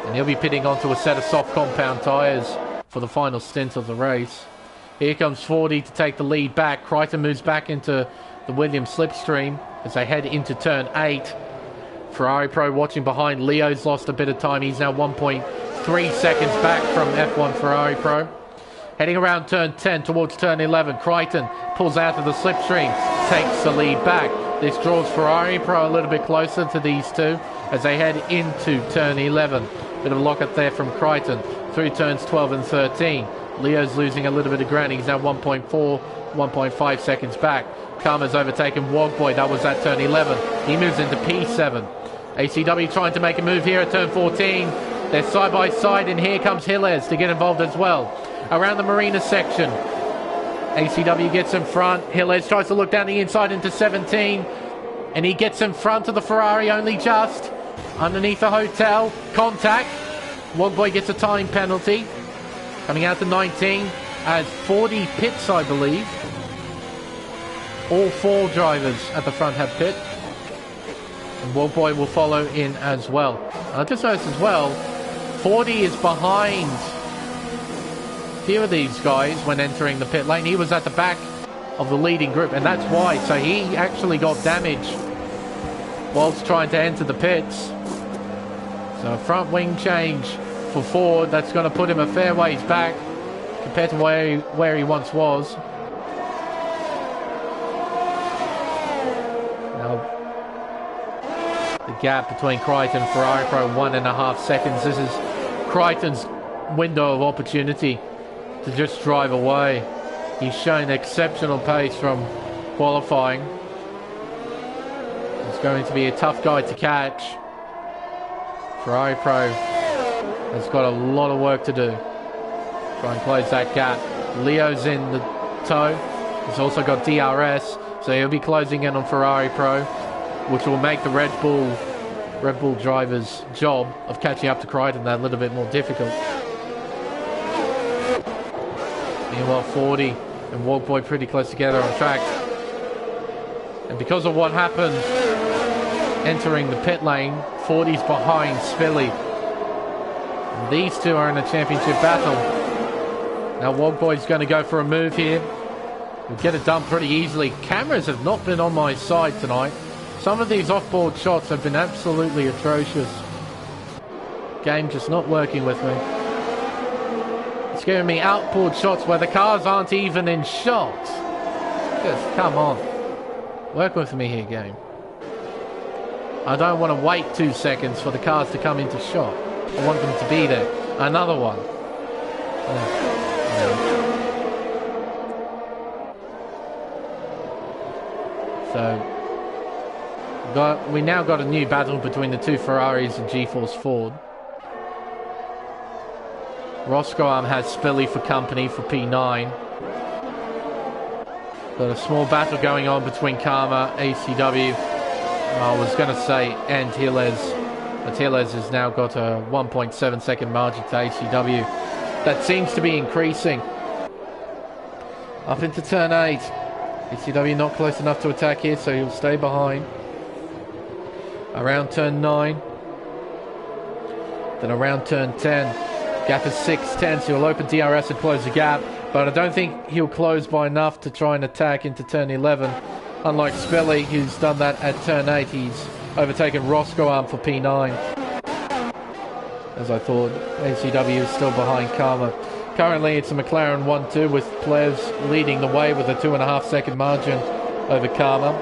And he'll be pitting onto a set of soft compound tyres for the final stint of the race. Here comes 40 to take the lead back. Crichton moves back into the Williams slipstream as they head into turn 8. Ferrari Pro watching behind. Leo's lost a bit of time. He's now 1.3 seconds back from F1 Ferrari Pro. Heading around turn 10 towards turn 11. Crichton pulls out of the slipstream, takes the lead back. This draws Ferrari Pro a little bit closer to these two as they head into turn 11. Bit of a lockup there from Crichton through turns 12 and 13. Leo's losing a little bit of ground. He's now 1.5 seconds back. Karma's overtaken Wogboy. That was at turn 11. He moves into P7. ACW trying to make a move here at turn 14. They're side by side, and here comes Gilles to get involved as well. Around the Marina section, ACW gets in front. Gilles tries to look down the inside into 17, and he gets in front of the Ferrari only just underneath the hotel. Contact. Wogboy gets a time penalty. Coming out to 19 as 40 pits, I believe. All 4 drivers at the front have pit. And Wogboy will follow in as well. I just noticed as well, 40 is behind a few of these guys when entering the pit lane. He was at the back of the leading group, and that's why. So he actually got damaged whilst trying to enter the pits. So a front wing change for Ford. That's going to put him a fair ways back compared to where he once was. Now, the gap between Crichton and Ferrari Pro, 1.5 seconds. This is Crichton's window of opportunity to just drive away. He's shown exceptional pace from qualifying. It's going to be a tough guy to catch. Ferrari Pro has got a lot of work to do. Try and close that gap. Leo's in the tow. He's also got DRS, so he'll be closing in on Ferrari Pro, which will make the Red Bull driver's job of catching up to Crichton that little bit more difficult. Meanwhile, 40 and Wogboy pretty close together on track. And because of what happened entering the pit lane, 40's behind Spilly. And these two are in a championship battle. Now Wogboy's going to go for a move here. We'll get it done pretty easily. Cameras have not been on my side tonight. Some of these off-board shots have been absolutely atrocious. Game just not working with me. It's giving me outboard shots where the cars aren't even in shot. Just come on. Work with me here, game. I don't want to wait 2 seconds for the cars to come into shot. I want them to be there. Another one. So we now got a new battle between the two Ferraris and G-Force Ford. Roscoe has Spilly for company for P9. Got a small battle going on between Karma, ACW, I was going to say, and Gilles. But Gilles has now got a 1.7 second margin to ACW. That seems to be increasing. Up into turn 8. ACW not close enough to attack here, so he'll stay behind. Around turn 9. Then around turn 10. Gap is 6'10", so he'll open DRS and close the gap. But I don't think he'll close by enough to try and attack into turn 11. Unlike Spelly, who's done that at turn 8, he's overtaken Roscoe for P9. As I thought, ACW is still behind Karma. Currently, it's a McLaren 1-2 with players leading the way with a 2.5 second margin over Karma.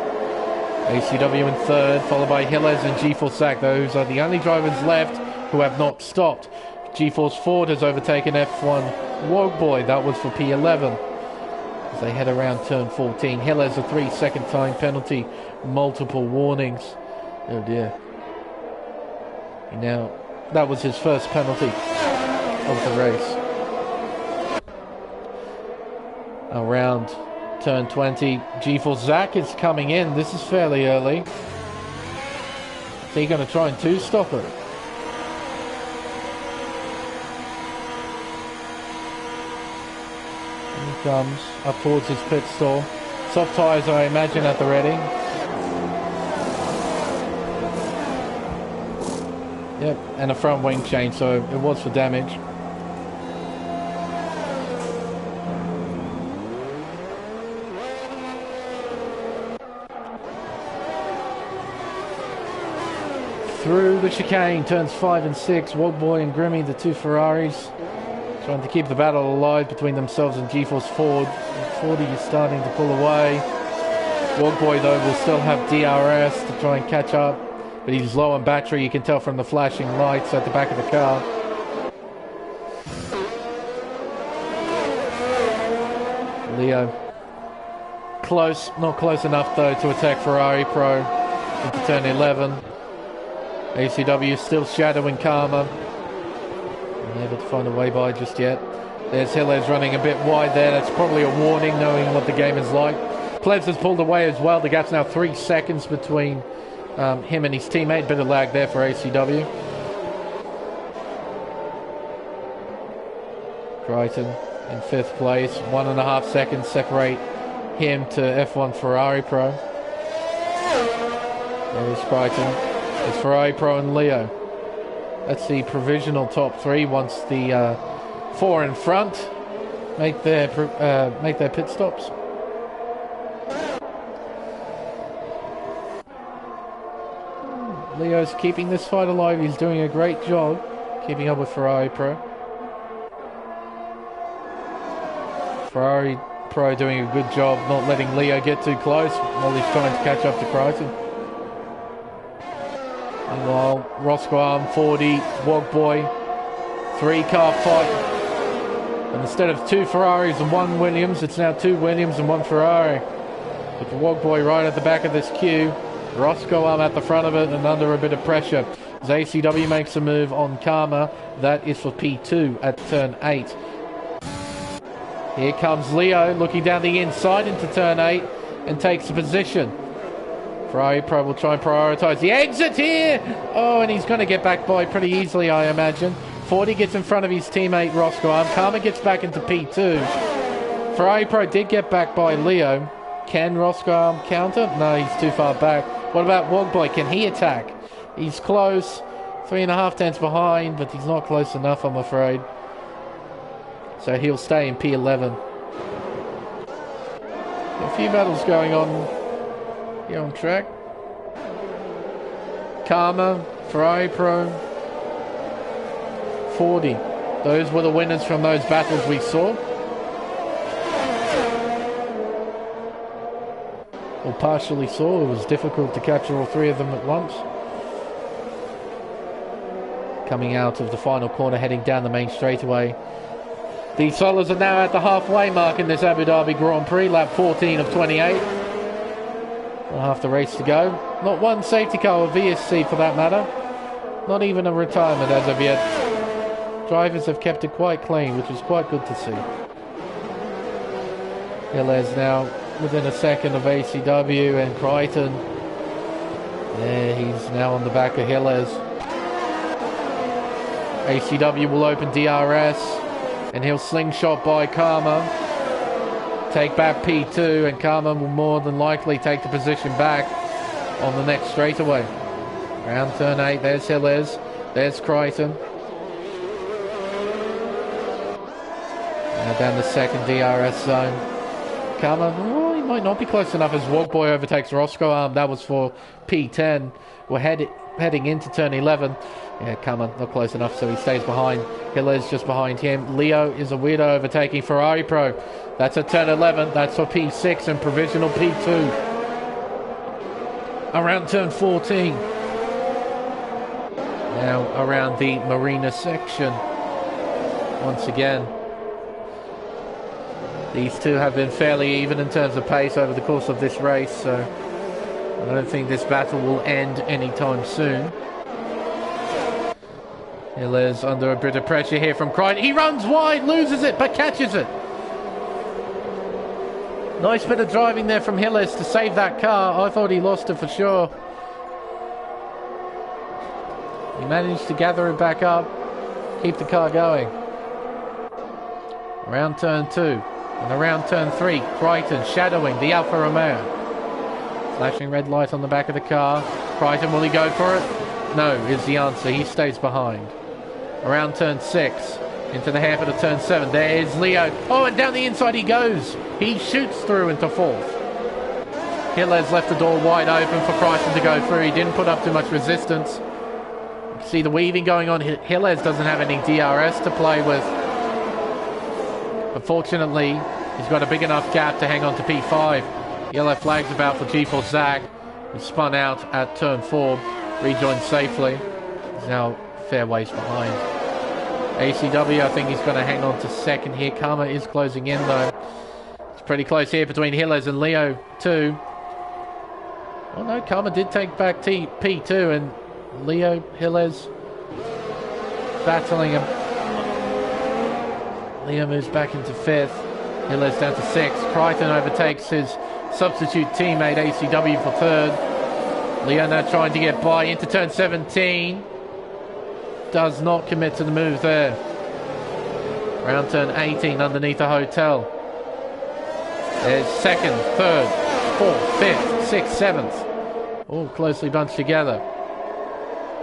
ACW in third, followed by Gilles and G-Force Sack. Those are the only drivers left who have not stopped. G-Force Ford has overtaken F1 Wogboy. That was for P11. As they head around turn 14. Gilles a 3 second time penalty. Multiple warnings. Oh dear. Now, that was his first penalty of the race. Around turn 20, G-Force Zach is coming in. This is fairly early. Is he going to try and two-stop it? And he comes up towards his pit stall. Soft tyres, I imagine, at the ready. Yep, and a front wing change, so it was for damage. Through the chicane, turns 5 and 6, Wogboy and Grimmy, the two Ferraris, trying to keep the battle alive between themselves and G-Force Ford. 40 is starting to pull away. Wogboy, though, will still have DRS to try and catch up, but he's low on battery. You can tell from the flashing lights at the back of the car. Leo, close, not close enough, though, to attack Ferrari Pro into turn 11. ACW still shadowing Karma. Unable to find a way by just yet. There's Hillers running a bit wide there. That's probably a warning, knowing what the game is like. Plebs has pulled away as well. The gap's now 3 seconds between him and his teammate. Bit of lag there for ACW. Crichton in 5th place. 1.5 seconds separate him to F1 Ferrari Pro. There's Crichton. It's Ferrari Pro and Leo. That's the provisional top 3 once the 4 in front make their pit stops. Leo's keeping this fight alive. He's doing a great job keeping up with Ferrari Pro. Ferrari Pro doing a good job not letting Leo get too close while he's trying to catch up to Crichton. Meanwhile, Roscoe Arm, 40, Wogboy, 3-car fight. And instead of 2 Ferraris and 1 Williams, it's now 2 Williams and 1 Ferrari. With the Wogboy right at the back of this queue, Roscoe Arm at the front of it and under a bit of pressure. As ACW makes a move on Karma, that is for P2 at turn 8. Here comes Leo looking down the inside into turn 8 and takes the position. Ferrari Pro will try and prioritise the exit here. Oh, and he's going to get back by pretty easily, I imagine. 40 gets in front of his teammate Roscoe Arm. Karma gets back into P2. Ferrari Pro did get back by Leo. Can Roscoe Arm counter? No, he's too far back. What about Wogboy? Can he attack? He's close. 3.5 tenths behind, but he's not close enough, I'm afraid. So he'll stay in P11. A few battles going on here on track. Karma, Ferrari Pro, 40. Those were the winners from those battles we saw. Or partially saw. It was difficult to capture all 3 of them at once. Coming out of the final corner, heading down the main straightaway. The Solos are now at the halfway mark in this Abu Dhabi Grand Prix, lap 14 of 28. Half the race to go. Not one safety car or VSC for that matter. Not even a retirement as of yet. Drivers have kept it quite clean, which is quite good to see. Hillers now within a second of ACW and Crichton. There, he's now on the back of Hillers. ACW will open DRS. And he'll slingshot by Karma. Take back P2, and Karma will more than likely take the position back on the next straightaway. Round turn 8, there's Hillers. There's Crichton. Now down the second DRS zone. Karma, oh, he might not be close enough as Wogboy overtakes Roscoe Arm. That was for P10. We're heading into turn 11. Yeah, Karma not close enough, so he stays behind. Hillers just behind him. Leo is a weirdo overtaking Ferrari Pro. That's at turn 11. That's for P6 and provisional P2. Around turn 14. Now around the Marina section. Once again. These two have been fairly even in terms of pace over the course of this race, so I don't think this battle will end anytime soon. Hillers under a bit of pressure here from Crichton. He runs wide, loses it, but catches it. Nice bit of driving there from Hillers to save that car. I thought he lost it for sure. He managed to gather it back up, keep the car going. Around turn 2. And around turn 3, Crichton shadowing the Alfa Romeo. Flashing red light on the back of the car. Crichton, will he go for it? No, is the answer. He stays behind. Around turn 6, into the hairpin of turn 7. There is Leo. Oh, and down the inside he goes. He shoots through into 4th. Hillers left the door wide open for Crichton to go through. He didn't put up too much resistance. You can see the weaving going on. Hillers doesn't have any DRS to play with. But fortunately, he's got a big enough gap to hang on to P5. Yellow flag's about for G4 Zach. He spun out at turn 4. Rejoined safely. He's now fair ways behind. ACW, I think he's going to hang on to second here. Karma is closing in though. It's pretty close here between Hillers and Leo too. Oh no, Karma did take back P2 and Leo, Hillers battling him. Leo moves back into 5th. Hiller's down to 6th. Crichton overtakes his substitute teammate ACW for 3rd. Leo now trying to get by into turn 17. Does not commit to the move there. Round turn 18 underneath the hotel. There's 2nd, 3rd, 4th, 5th, 6th, 7th. All closely bunched together.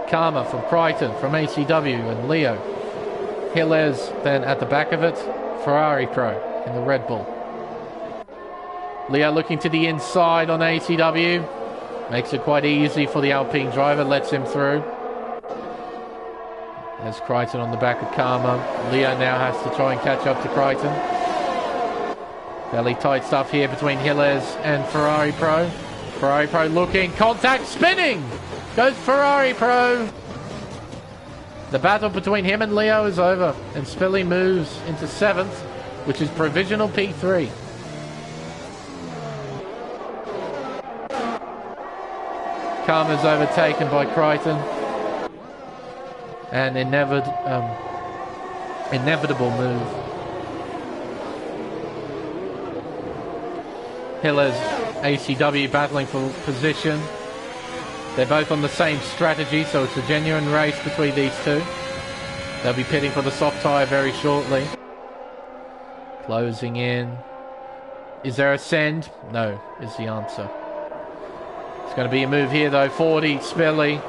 Karma from Crichton, from ACW and Leo. Hiller's then at the back of it. Ferrari Pro in the Red Bull. Leo looking to the inside on ACW. Makes it quite easy for the Alpine driver, lets him through. There's Crichton on the back of Karma. Leo now has to try and catch up to Crichton. Fairly tight stuff here between Hiller's and Ferrari Pro. Ferrari Pro looking, contact, spinning! Goes Ferrari Pro. The battle between him and Leo is over, and Spilly moves into 7th, which is provisional P3. Karma's overtaken by Crichton. An inevitable move. Hiller's ACW battling for position. They're both on the same strategy, so it's a genuine race between these two. They'll be pitting for the soft tyre very shortly. Closing in. Is there a send? No, is the answer. It's going to be a move here though. 40, Spilly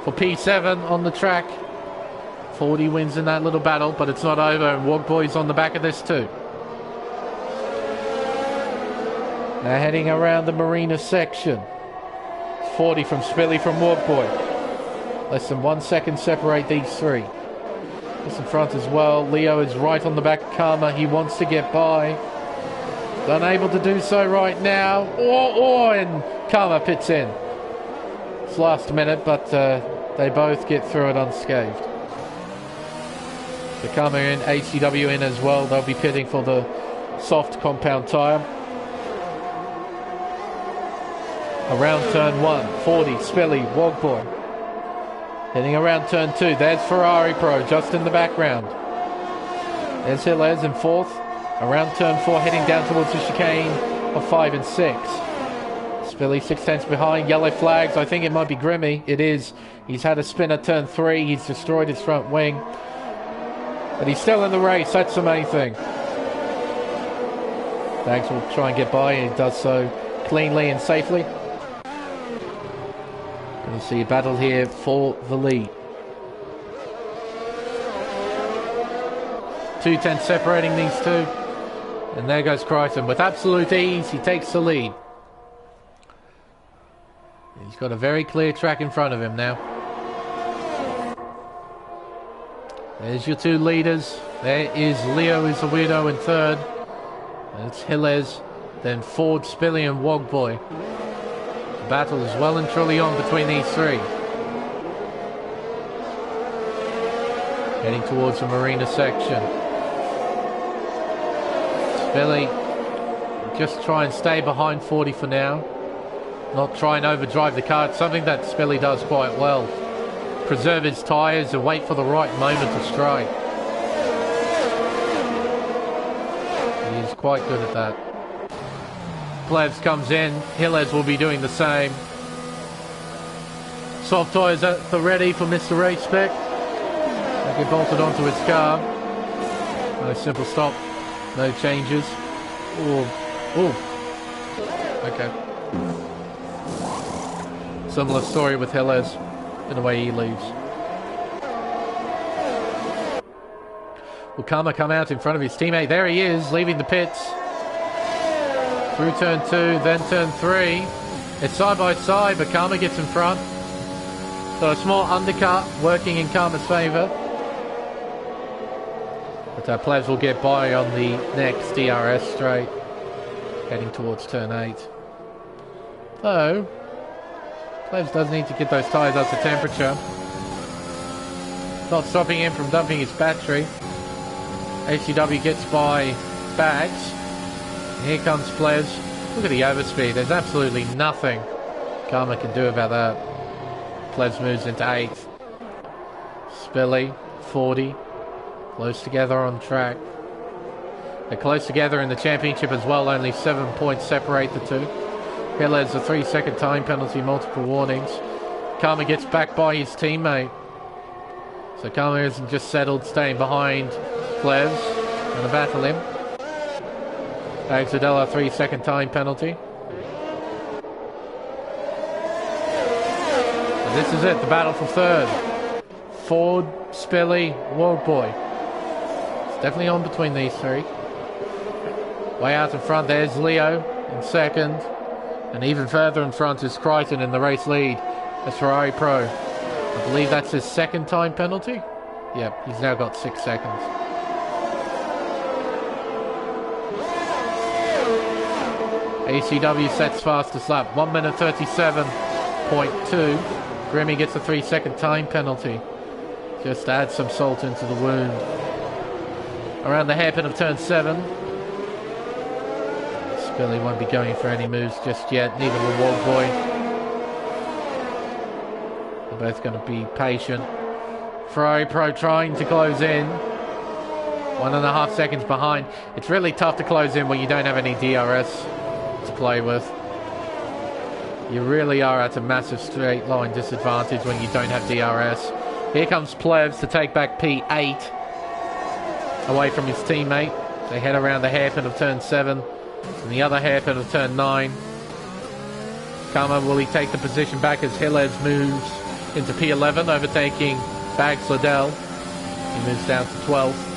for P7 on the track. 40 wins in that little battle, but it's not over, and Wogboy's on the back of this too. Now heading around the marina section. 40 from Spilly from Wogboy. Less than 1 second separate these three. Just in front as well. Leo is right on the back of Karma. He wants to get by. Unable to do so right now. And Karma pits in. It's last minute, but they both get through it unscathed. The Karma in, ACW in as well. They'll be pitting for the soft compound tyre. Around turn 1, 40, Spilly, Wogboy. Heading around turn 2, there's Ferrari Pro just in the background. There's Hiller's in 4th. Around turn 4, heading down towards the chicane of 5 and 6. Spilly 6/10 behind, yellow flags. I think it might be Grimmy. It is. He's had a spin at turn 3. He's destroyed his front wing. But he's still in the race. That's the main thing. Dags will try and get by, and he does so cleanly and safely. Going to see a battle here for the lead. 2:10 separating these two. And there goes Crichton. With absolute ease, he takes the lead. He's got a very clear track in front of him now. There's your two leaders. There is Leo, who's the weirdo in 3rd. It's Hiller's. Then Ford, Spilly and Wogboy. The battle is well and truly on between these three. Heading towards the marina section. Spilly, just try and stay behind 40 for now. Not try and overdrive the car. It's something that Spilly does quite well. Preserve his tyres and wait for the right moment to strike. He is quite good at that. Plebs comes in. Hiller's will be doing the same. Soft tyres at the ready for Mr. Race Spec. They get bolted onto his car. No simple stop. No changes. Ooh. Okay. Similar story with Hiller's in the way he leaves. Will Karma come out in front of his teammate? There he is, leaving the pits. Through turn 2, then turn 3. It's side by side, but Karma gets in front. So a small undercut working in Karma's favour. But our Plebs will get by on the next DRS straight. Heading towards turn 8. Though, Plebs does need to get those tyres up to temperature. Not stopping him from dumping his battery. HCW gets by Bags. Here comes Plebs. Look at the overspeed. There's absolutely nothing Karma can do about that. Plebs moves into 8th. Spilly, 40. Close together on track. They're close together in the championship as well. Only 7 points separate the two. Hillers a 3-second time penalty, multiple warnings. Karma gets back by his teammate. So Karma isn't just settled, staying behind Plevs. Gonna battle him. Axadella 3-second time penalty. And this is it, the battle for third. Ford, Spilly, Wogboy. It's definitely on between these three. Way out in front, there's Leo in second. And even further in front is Crichton in the race lead. That's Ferrari Pro. I believe that's his second time penalty. Yep, he's now got 6 seconds. ACW sets fastest lap. 1 minute 37.2. Grimmy gets a 3-second time penalty. Just to add some salt into the wound. Around the hairpin of turn 7. Spilly won't be going for any moves just yet. Neither will Wogboy. They're both going to be patient. Ferrari Pro trying to close in. 1.5 seconds behind. It's really tough to close in when you don't have any DRS to play with. You really are at a massive straight line disadvantage when you don't have DRS. Here comes Plevs to take back P8 away from his teammate. They head around the hairpin of turn 7 and the other hairpin of turn 9. Karma, will he take the position back as Hillez moves into P11, overtaking Bags Liddell. He moves down to 12th.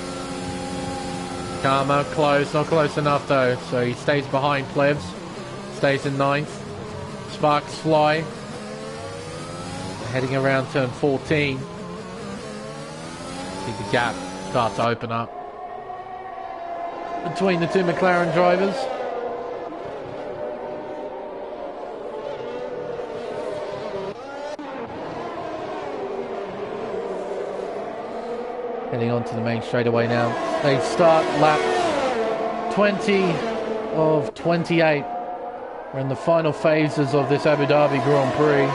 Karma close, not close enough though, so he stays behind Plebs. Stays in 9th. Sparks fly. Heading around turn 14. See the gap start to open up between the two McLaren drivers. Heading on to the main straightaway now. They start lap 20 of 28. We're in the final phases of this Abu Dhabi Grand Prix.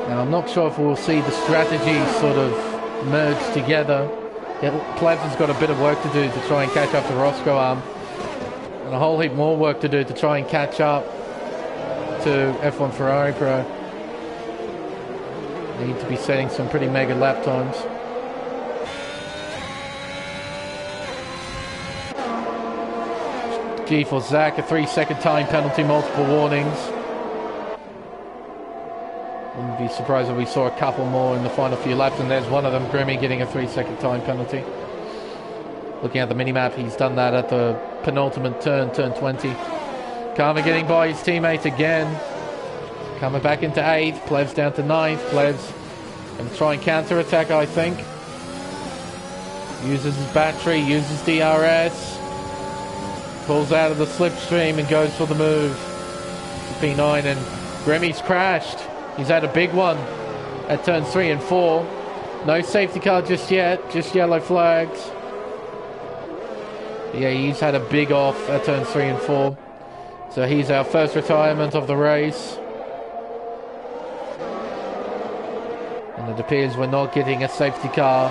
Now I'm not sure if we'll see the strategies sort of merge together. Plevs has got a bit of work to do to try and catch up to Roscoe Arm. And a whole heap more work to do to try and catch up to F1 Ferrari Pro. Need to be setting some pretty mega lap times. G for Zach, a 3-second time penalty, multiple warnings. Wouldn't be surprised if we saw a couple more in the final few laps, and there's one of them, Grimmy, getting a 3-second time penalty. Looking at the minimap, he's done that at the penultimate turn, turn 20. Karma getting by his teammate again. Coming back into 8th, Plevs down to 9th. Plevs going to try and counter-attack, I think. Uses his battery, uses DRS. Pulls out of the slipstream and goes for the move. P9, and Grimmy's crashed. He's had a big one at turns 3 and 4. No safety car just yet, just yellow flags. Yeah, he's had a big off at turns 3 and 4. So he's our first retirement of the race. And it appears we're not getting a safety car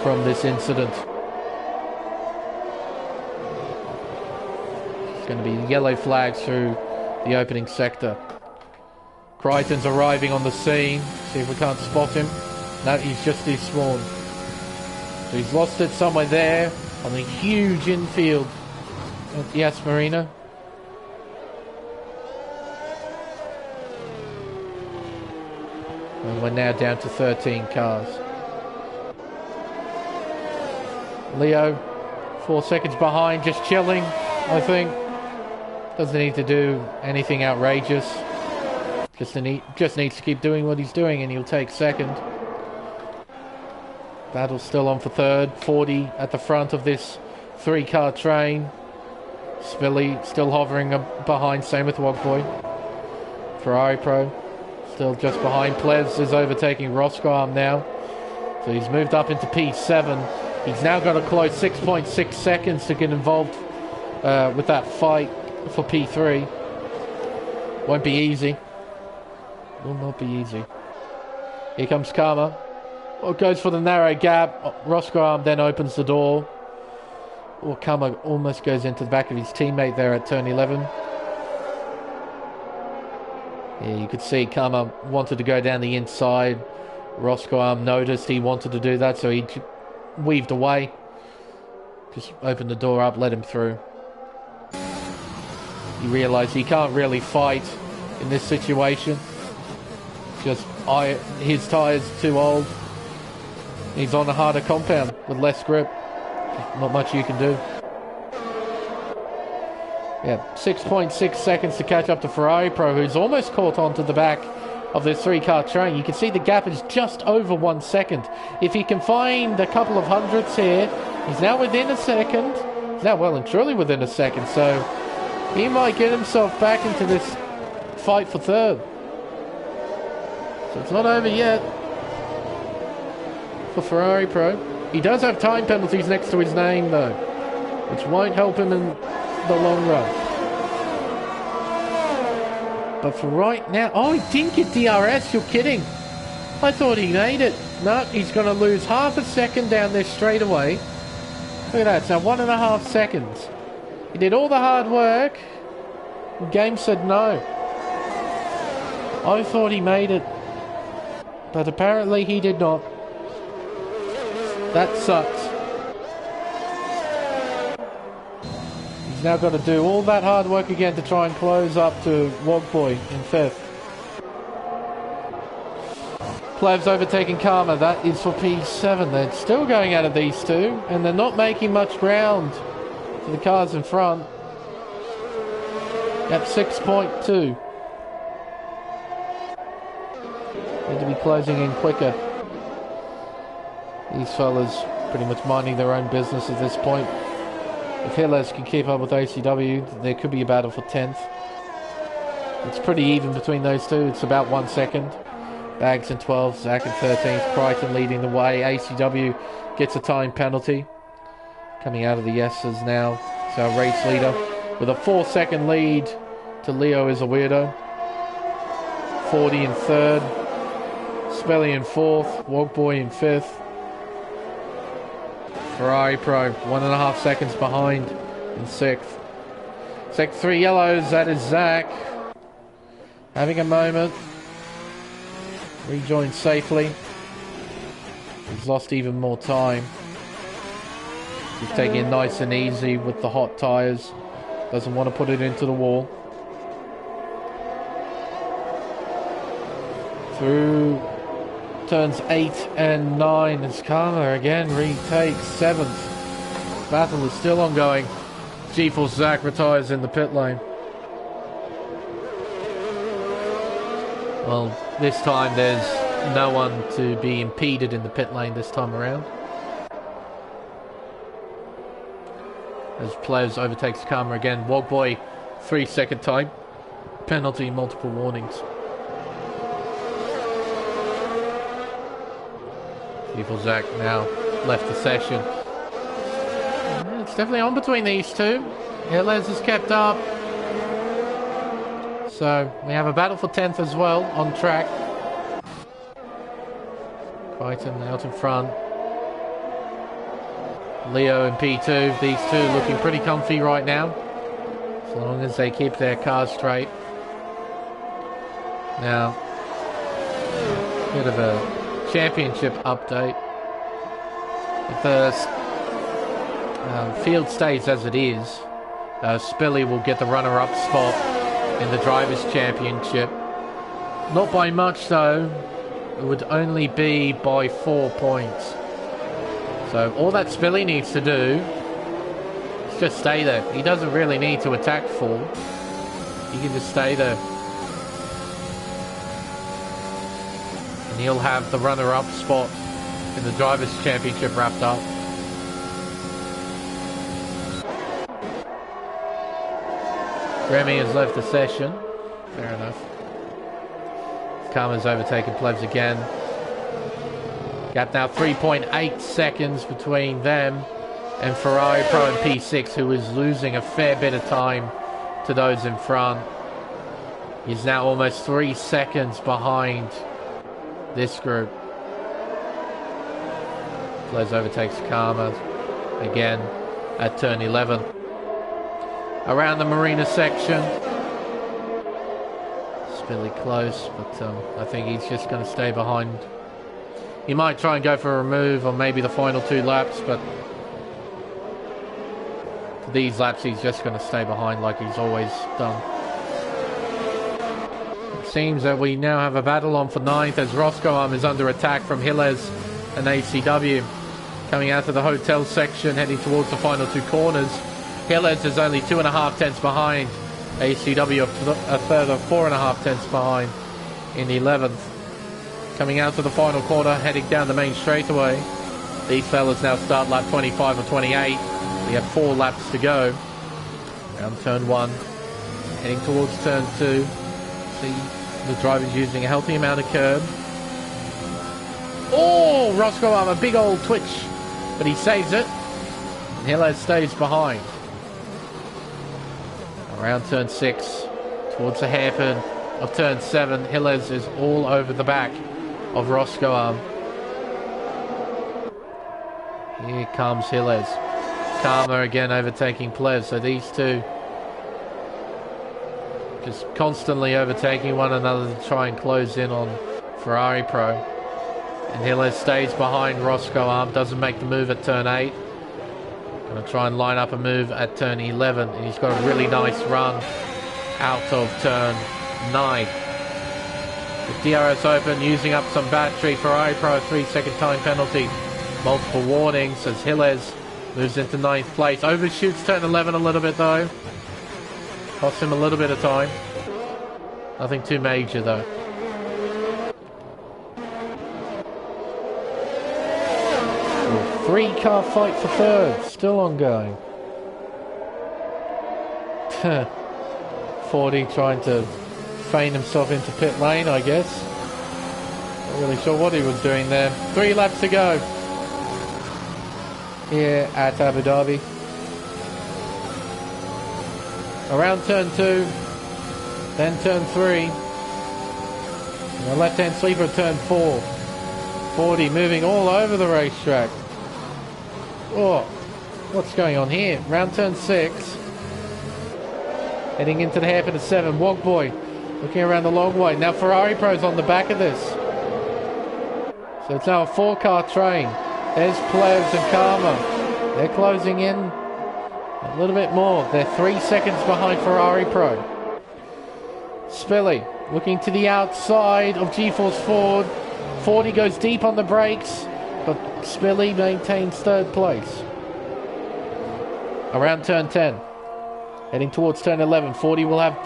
from this incident. It's going to be yellow flags through the opening sector. Crichton's arriving on the scene. See if we can't spot him. No, he's just despawned. So he's lost it somewhere there on the huge infield at the Yas Marina. And we're now down to 13 cars. Leo, 4 seconds behind, just chilling, I think. Doesn't need to do anything outrageous. Just needs to keep doing what he's doing and he'll take second. Battle's still on for third. 40 at the front of this 3-car train. Spilly still hovering behind, same with Wogboy. Ferrari Pro still just behind. Plevs is overtaking Roscoe now. So he's moved up into P7. He's now got a close 6.6 seconds to get involved with that fight for P3. Won't be easy. Will not be easy. Here comes Karma. Well, goes for the narrow gap. Roscoe then opens the door. Kama almost goes into the back of his teammate there at turn 11. Yeah, you could see Kama wanted to go down the inside. Roscoe noticed he wanted to do that, so he weaved away. Just opened the door up, let him through. He realised he can't really fight in this situation. Just his tyre's too old. He's on a harder compound with less grip. Not much you can do. Yeah, 6.6 seconds to catch up to Ferrari Pro, who's almost caught onto the back of this three-car train. You can see the gap is just over 1 second. If he can find a couple of hundredths here, he's now within a second. He's now well and truly within a second, so he might get himself back into this fight for third. So it's not over yet for Ferrari Pro. He does have time penalties next to his name, though, which won't help him in the long run. But for right now... Oh, he didn't get DRS, you're kidding. I thought he made it. No, he's going to lose half a second down this straightaway. Look at that, it's now 1.5 seconds. He did all the hard work. The game said no. I thought he made it. But apparently he did not. That sucks. He's now got to do all that hard work again to try and close up to Wogboy in 5th. Plev's overtaking Karma. That is for P7. They're still going out of these two, and they're not making much ground to the cars in front. At 6.2. Need to be closing in quicker. These fellas pretty much minding their own business at this point. If Hilles can keep up with ACW, there could be a battle for 10th. It's pretty even between those two. It's about 1 second. Bags in 12th, Zach in 13th, Crichton leading the way. ACW gets a time penalty. Coming out of the S's now. It's our race leader. With a 4-second lead to Leo is a weirdo. 40 in 3rd. Spelly in 4th. Wogboy in 5th. Ferrari Pro, 1.5 seconds behind in 6th. Sector 3 yellows, that is Zach. Having a moment. Rejoined safely. He's lost even more time. He's taking it nice and easy with the hot tyres. Doesn't want to put it into the wall. Through turns 8 and 9 as Karma again retakes 7th. Battle is still ongoing. G-Force Zach retires in the pit lane. Well, this time there's no one to be impeded in the pit lane this time around. As Players overtakes Karma again. Wogboy, 3-second time penalty, multiple warnings. Evil Zach now left the session. Yeah, it's definitely on between these two. Hilles has kept up. So we have a battle for 10th as well on track. Crichton out in front. Leo and P2, these two looking pretty comfy right now. As long as they keep their cars straight. Now, bit of a championship update. If the field stays as it is, Spilly will get the runner-up spot in the Drivers' Championship. Not by much though, it would only be by 4 points. So all that Spilly needs to do is just stay there. He doesn't really need to attack full. He can just stay there. And he'll have the runner-up spot in the Drivers' Championship wrapped up. Remy has left the session. Fair enough. Karma's overtaken Plebs again. Gap now 3.8 seconds between them and Ferrari Pro and P6, who is losing a fair bit of time to those in front. He's now almost 3 seconds behind this group. Plebs overtakes Karma again. at turn 11. Around the marina section. Spilly close, but I think he's just going to stay behind. He might try and go for a remove on maybe the final 2 laps, but for these laps he's just going to stay behind like he's always done. It seems that we now have a battle on for 9th as Roscoe is under attack from Gilles and ACW. Coming out of the hotel section, heading towards the final 2 corners. Gilles is only 2.5 tenths behind. ACW a further 4.5 tenths behind in 11th. Coming out to the final corner, heading down the main straightaway. These fellas now start lap 25 or 28. We have 4 laps to go. Around turn 1, heading towards turn 2. See the drivers using a healthy amount of curb. Oh, Roscoe a big old twitch, but he saves it. And Gilles stays behind. Around turn 6, towards the hairpin of turn 7, Gilles is all over the back of Roscoe. Here comes Gilles. Karma again overtaking Plev. So these two just constantly overtaking one another to try and close in on Ferrari Pro. And Gilles stays behind Roscoe. Doesn't make the move at turn 8. Going to try and line up a move at turn 11. And he's got a really nice run out of turn 9. With DRS open, using up some battery. Ferrari Pro, 3-second time penalty. Multiple warnings as Gilles moves into 9th place. Overshoots turn 11 a little bit though. Costs him a little bit of time. Nothing too major though. A 3-car fight for 3rd. Still ongoing. 40 trying to feign himself into pit lane, I guess. Not really sure what he was doing there. 3 laps to go here at Abu Dhabi. Around turn 2, then turn 3, and a left-hand sweeper at turn 4. 40 moving all over the racetrack. Oh, what's going on here? Round turn 6, heading into the hairpin of 7. Wogboy looking around the long way. Now Ferrari Pro's on the back of this. So it's now a 4-car train. There's Plebs and Karma. They're closing in a little bit more. They're 3 seconds behind Ferrari Pro. Spilly looking to the outside of G-Force Ford. 40 goes deep on the brakes, but Spilly maintains 3rd place. Around turn 10, heading towards turn 11. 40 will have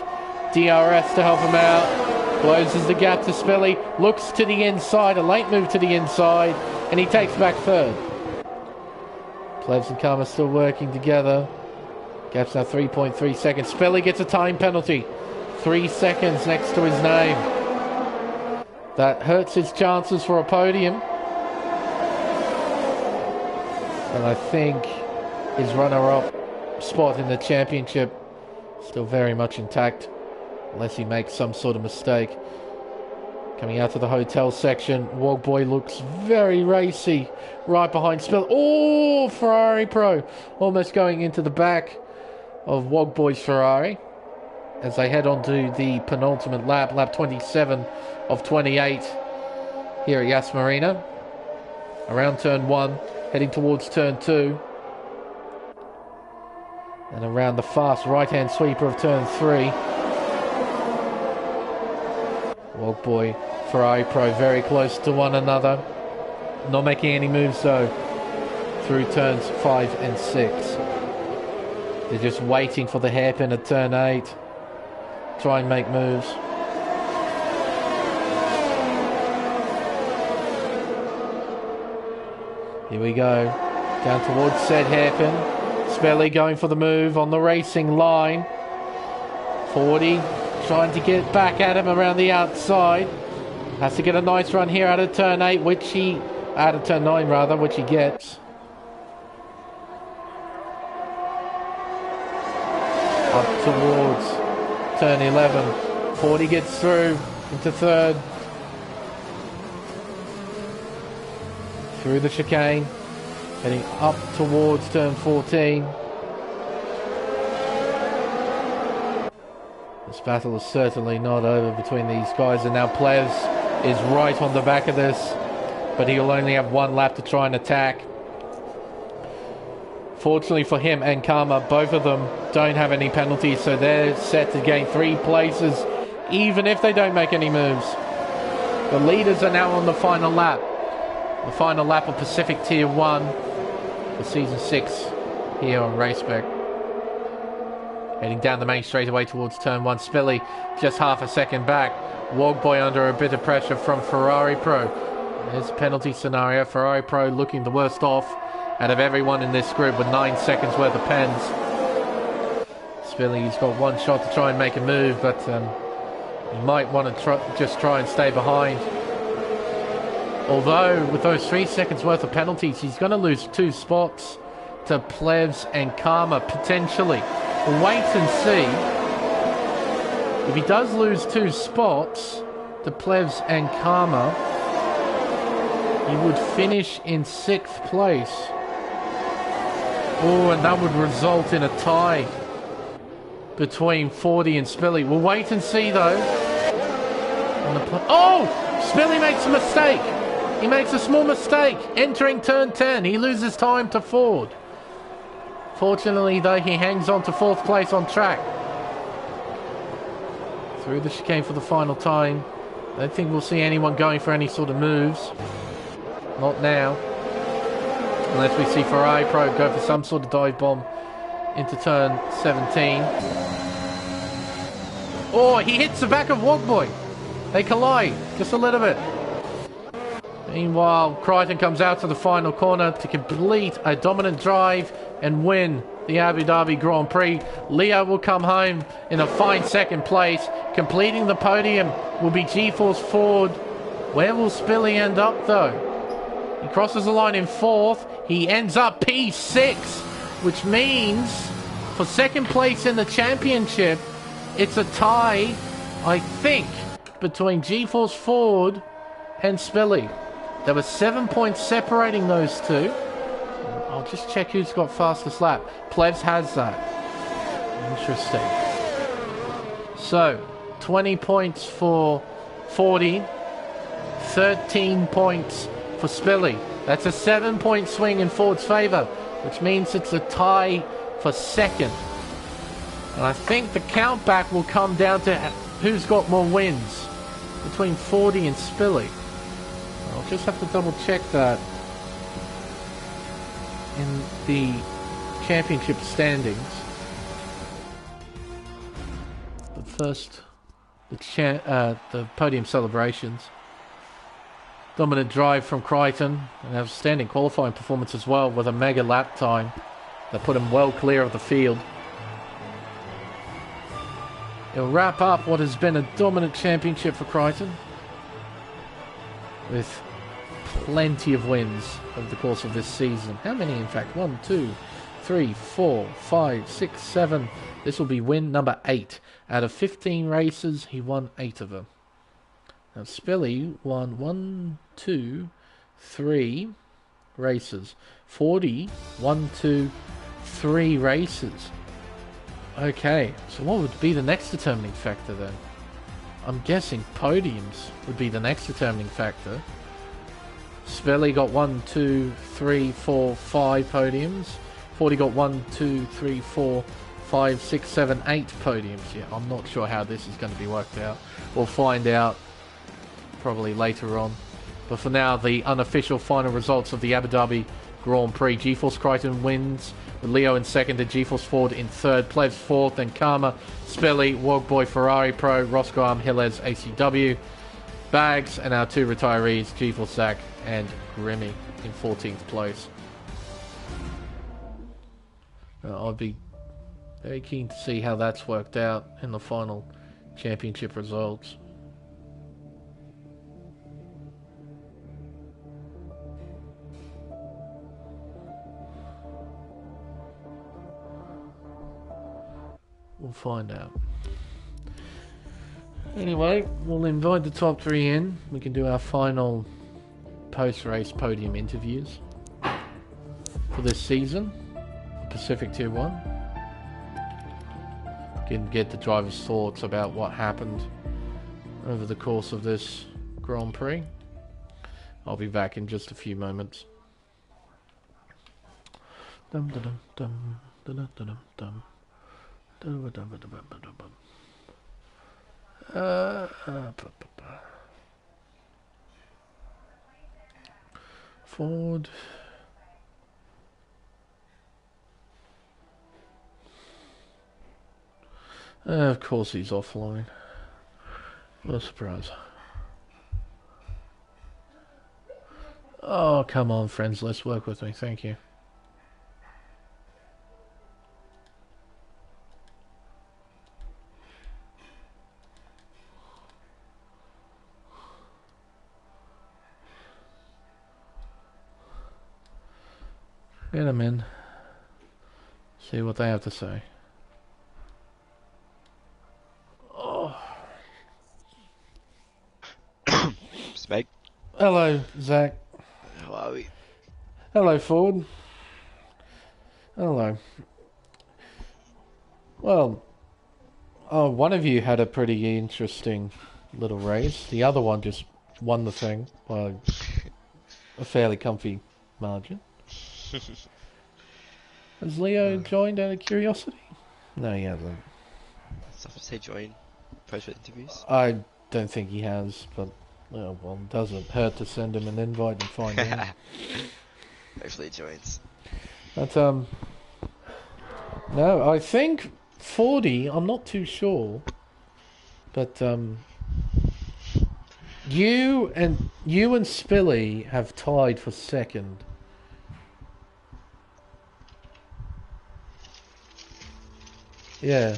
DRS to help him out. Closes the gap to Spilly. Looks to the inside. A late move to the inside. And he takes back 3rd. Plebs and Karma still working together. Gap's now 3.3 seconds. Spilly gets a time penalty. 3 seconds next to his name. That hurts his chances for a podium. And I think his runner-up spot in the championship still very much intact. Unless he makes some sort of mistake. Coming out to the hotel section. Wogboy looks very racy. Right behind Spill. Oh, Ferrari Pro. Almost going into the back of Wogboy's Ferrari. As they head on to the penultimate lap. Lap 27 of 28. Here at Yas Marina. Around turn 1. Heading towards turn 2. And around the fast right-hand sweeper of turn 3. Wogboy, Ferrari Pro very close to one another. Not making any moves though through turns 5 and 6. They're just waiting for the hairpin at turn 8. Try and make moves. Here we go. Down towards said hairpin. Spelly going for the move on the racing line. 40 trying to get back at him around the outside. Has to get a nice run here out of turn 8, out of turn 9 rather, which he gets. Up towards turn 11. 40 gets through into 3rd. Through the chicane. Heading up towards turn 14. This battle is certainly not over between these guys, and now Plevs is right on the back of this, but he'll only have one lap to try and attack. Fortunately for him and Karma, both of them don't have any penalties, so they're set to gain 3 places, even if they don't make any moves. The leaders are now on the final lap. The final lap of Pacific Tier 1 for Season 6 here on Race Spec. Heading down the main straightaway towards Turn 1. Spilly just half a second back. Wogboy under a bit of pressure from Ferrari Pro. There's a penalty scenario. Ferrari Pro looking the worst off out of everyone in this group with 9 seconds worth of pens. Spilly's got one shot to try and make a move, but he might want to just try and stay behind. Although with those 3 seconds worth of penalties, he's going to lose 2 spots to Plevs and Karma potentially. We'll wait and see. If he does lose 2 spots to Plevs and Karma, he would finish in 6th place. Oh, and that would result in a tie between 40 and Spilly. We'll wait and see though. Oh! Spilly makes a mistake. He makes a small mistake entering turn 10. He loses time to Ford. Fortunately though, he hangs on to 4th place on track. Through the chicane for the final time. I don't think we'll see anyone going for any sort of moves. Not now. Unless we see Ferrari Pro go for some sort of dive bomb into turn 17. Oh, he hits the back of Wogboy. They collide just a little bit. Meanwhile, Crichton comes out to the final corner to complete a dominant drive and win the Abu Dhabi Grand Prix. Leo will come home in a fine 2nd place. Completing the podium will be GeForce Ford. Where will Spilly end up though? He crosses the line in 4th. He ends up P6, which means for 2nd place in the championship, it's a tie, I think, between GeForce Ford and Spilly. There were 7 points separating those two. I'll just check who's got fastest lap. Plevs has that. Interesting. So, 20 points for 40. 13 points for Spilly. That's a 7-point swing in Ford's favour, which means it's a tie for 2nd. And I think the countback will come down to who's got more wins between 40 and Spilly. I'll just have to double check that in the championship standings. But first, the podium celebrations. Dominant drive from Crichton, an outstanding qualifying performance as well with a mega lap time that put him well clear of the field. He'll wrap up what has been a dominant championship for Crichton with plenty of wins over the course of this season. How many in fact? 1, 2, 3, 4, 5, 6, 7. This will be win number 8. Out of 15 races, he won 8 of them. Now Spilly won 1, 2, 3 races. 40, 1, 2, 3 races. Okay, so what would be the next determining factor then? I'm guessing podiums would be the next determining factor. Spilly got 1, 2, 3, 4, 5 podiums. 40 got 1, 2, 3, 4, 5, 6, 7, 8 podiums. Yeah, I'm not sure how this is going to be worked out. We'll find out probably later on. But for now, the unofficial final results of the Abu Dhabi Grand Prix. GeForce Crichton wins with Leo in 2nd and GeForce Ford in 3rd. Plevs 4th and Karma, Spilly, Wogboy, Ferrari Pro, Roscoe Arm, Hillez, ACW. Bags and our 2 retirees, GeForce Zach and Grimmy in 14th place. I'll be very keen to see how that's worked out in the final championship results. We'll find out. Anyway, we'll invite the top 3 in. We can do our final post-race podium interviews for this season. Pacific Tier 1. can get the driver's thoughts about what happened over the course of this Grand Prix. I'll be back in just a few moments. Dum dum dum dum dum dum dum. Ford. Of course he's offline. What a surprise. Oh, come on, friends. Let's work with me. Thank you. Get them in. See what they have to say. Oh. Spec. Hello, Zach. How are we? Hello, Ford. Hello. Well, one of you had a pretty interesting little race. The other one just won the thing by a fairly comfy margin. Has Leo joined out of curiosity? No, he hasn't. Stuff to say join post-race interviews. I don't think he has, but well, it doesn't hurt to send him an invite and find out. Hopefully he joins. But no, I think 40. I'm not too sure, but you and Spilly have tied for second. Yeah.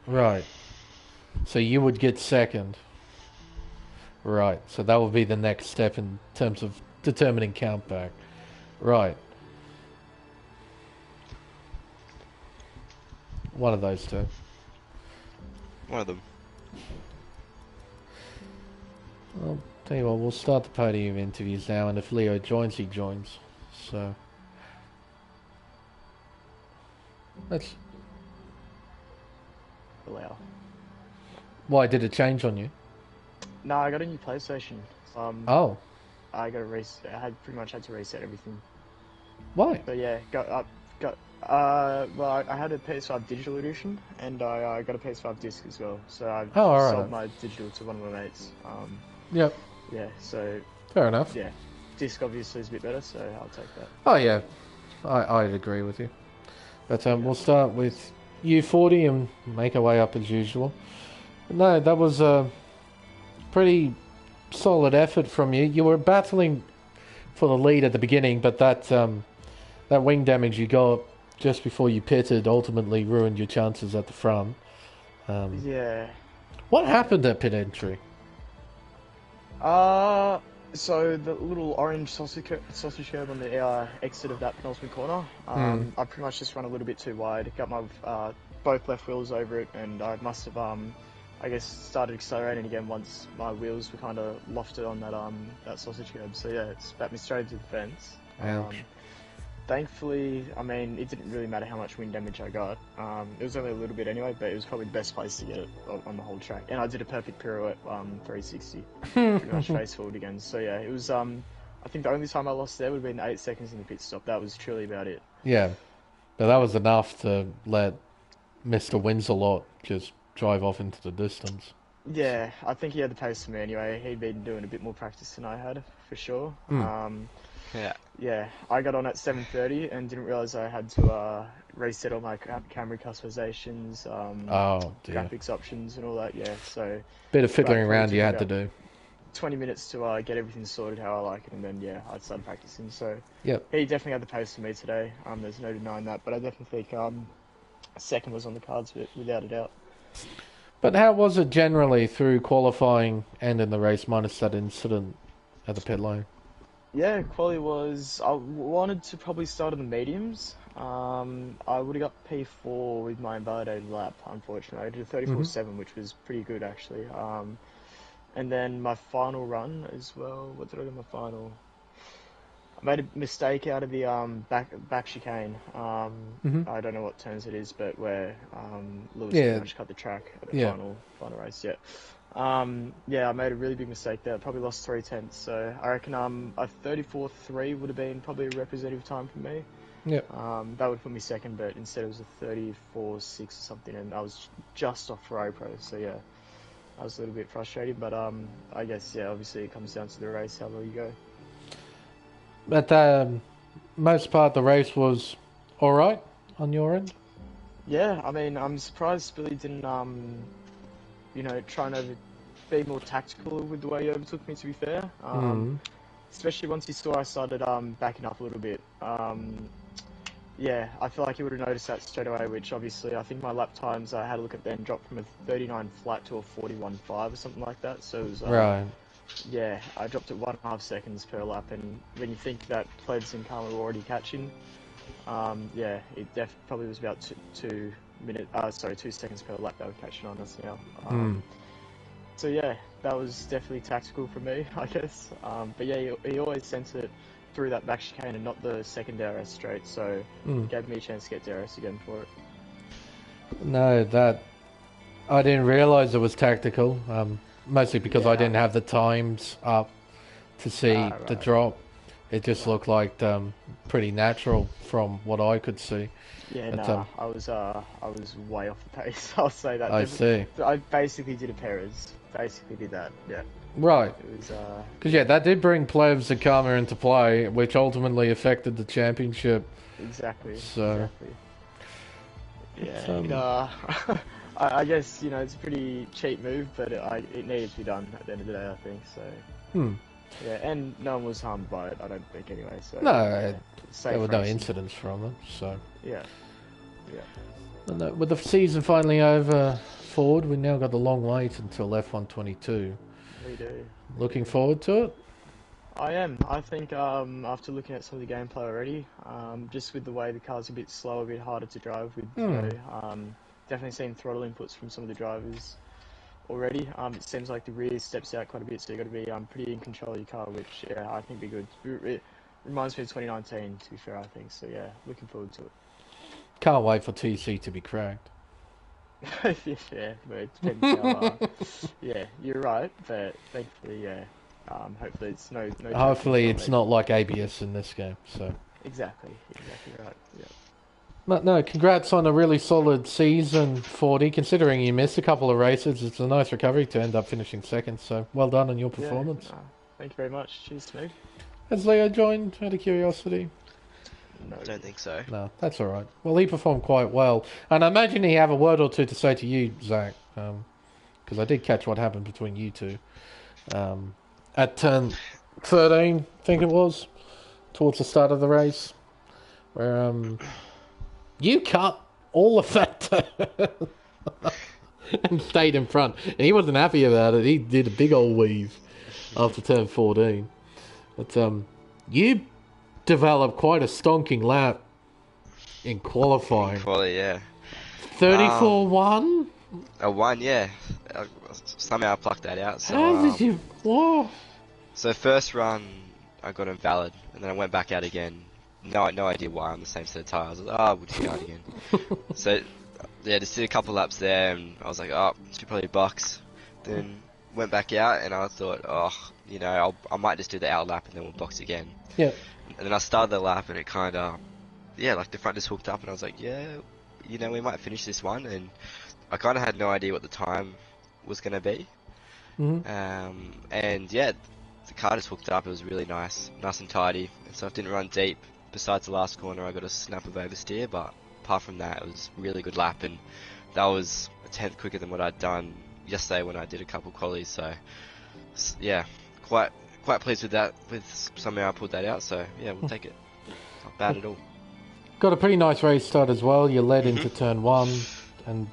Right. So you would get second. Right. So that would be the next step in terms of determining countback. Right. One of those two. One of them. Well, tell you what, we'll start the podium interviews now, and if Leo joins, he joins. So let's. Allow. Why did it change on you? No, I got a new PlayStation. Oh. I got pretty much had to reset everything. Why? But yeah, well, I had a PS5 digital edition, and I got a PS5 disc as well. So I sold my digital to one of my mates. Yep. Yeah, so. Fair enough. Yeah, disc obviously is a bit better, so I'll take that. Oh yeah, I'd agree with you. But we'll start with U40 and make our way up as usual. No, that was a pretty solid effort from you. You were battling for the lead at the beginning, but that wing damage you got just before you pitted ultimately ruined your chances at the front. Yeah. What happened at pit entry? So the little orange sausage curb on the exit of that penultimate corner, I pretty much just run a little bit too wide, got my both left wheels over it, and I must have I guess started accelerating again once my wheels were kind of lofted on that sausage curb. So yeah, it spat me straight into the fence. Thankfully, I mean, it didn't really matter how much wind damage I got. It was only a little bit anyway, but it was probably the best place to get it on the whole track. And I did a perfect pirouette 360, pretty much face forward again. So yeah, it was, I think the only time I lost there would have been 8 seconds in the pit stop. That was truly about it. Yeah, but that was enough to let Mr. Wins-A-Lot just drive off into the distance. Yeah, I think he had the pace for me anyway. He'd been doing a bit more practice than I had, for sure. Yeah, I got on at 7:30 and didn't realise I had to reset all my camera customizations, graphics options and all that, yeah. So bit of fiddling around you had to do. 20 minutes to get everything sorted how I like it, and then, yeah, I'd start practicing. So yep. He definitely had the pace for me today. There's no denying that, but I definitely think second was on the cards, without a doubt. But how was it generally through qualifying and in the race, minus that incident at the pit lane? Yeah, quali was... I wanted to probably start on the mediums. I would have got P4 with my invalidated lap, unfortunately. I did a 34.7, which was pretty good, actually. And then my final run as well. What did I do in my final? I made a mistake out of the back chicane. I don't know what turns it is, but where Lewis pretty much cut the track at the final race. Yeah, I made a really big mistake there. Probably lost 3/10. So I reckon a 34.3 would have been probably a representative time for me. Yep. That would put me second, but instead it was a 34.6 or something, and I was just off Ferrari Pro. So yeah, I was a little bit frustrated, but I guess obviously it comes down to the race, how well you go. But the most part, the race was all right on your end. Yeah, I mean, I'm surprised Billy didn't try and be more tactical with the way he overtook me. To be fair, especially once he saw I started backing up a little bit. Yeah, I feel like he would have noticed that straight away, which obviously I think my lap times, I had a look at them, dropped from a 39 flat to a 41.5 or something like that. So it was, right. Yeah, I dropped it 1.5 seconds per lap, and when you think that Plebs and Karma were already catching, yeah, it probably was about 2 seconds per lap they were catching on us now. So yeah, that was definitely tactical for me, I guess. But yeah, he always sent it through that back chicane and not the second DRS straight, so gave me a chance to get DRS again for it. No, that I didn't realise it was tactical. Mostly because I didn't have the times up to see the drop. It just looked like pretty natural from what I could see. Yeah, but, I was way off the pace. I'll say that. I see. I basically did a Perez. Basically did that. Yeah. Right. It was. Because that did bring Plebs and Karma into play, which ultimately affected the championship. Exactly. So. Exactly. Yeah. I guess it's a pretty cheap move, but it needed to be done at the end of the day, I think. So. Yeah, and no one was harmed by it, I don't think, anyway. So no, there were no incidents from it. So. Yeah. And with the season finally over, Ford, we now got the long wait until F122. We do. Looking forward to it? I am. I think after looking at some of the gameplay already, just with the way the car's a bit slower, a bit harder to drive with, definitely seen throttle inputs from some of the drivers already. It seems like the rear steps out quite a bit, so you've got to be pretty in control of your car, which I think would be good. It reminds me of 2019, to be fair, I think. So yeah, looking forward to it. Can't wait for TC to be cracked. Yeah, but it depends how. Yeah, you're right, but thankfully, hopefully it's no. Hopefully it's not like ABS in this game. So. Exactly right. Yeah. But no, congrats on a really solid season, 40. Considering you missed a couple of races, it's a nice recovery to end up finishing second. So well done on your performance. Yeah, thank you very much. Cheers to me. Has Leo joined out of curiosity? No, I don't think so. No, that's all right. Well, he performed quite well, and I imagine he have a word or two to say to you, Zach, because I did catch what happened between you two at turn 13, I think it was, towards the start of the race, where you cut all of that and stayed in front, and he wasn't happy about it. He did a big old weave after turn 14, but you developed quite a stonking lap in qualifying. Quality, yeah. 34-1? A 1, yeah. Somehow I plucked that out. So, how did you? Whoa. So first run, I got invalid, and then I went back out again. No idea why on the same set of tyres. I was like, we'll just go out again. So, yeah, just did a couple laps there, and I was like, should probably box. Then went back out, and I thought, I might just do the out lap, and then we'll box again. Yeah. And then I started the lap, and it kind of, like the front just hooked up, and I was like, we might finish this one. And I kind of had no idea what the time was going to be. And yeah, the car just hooked up. It was really nice and tidy. And so I didn't run deep. Besides the last corner, I got a snap of oversteer, but apart from that, it was a really good lap, and that was a 10th quicker than what I'd done yesterday when I did a couple qualies. So yeah, quite pleased with that. With somehow I pulled that out. So yeah, we'll take it. Not bad at all. Got a pretty nice race start as well. You led into turn 1 and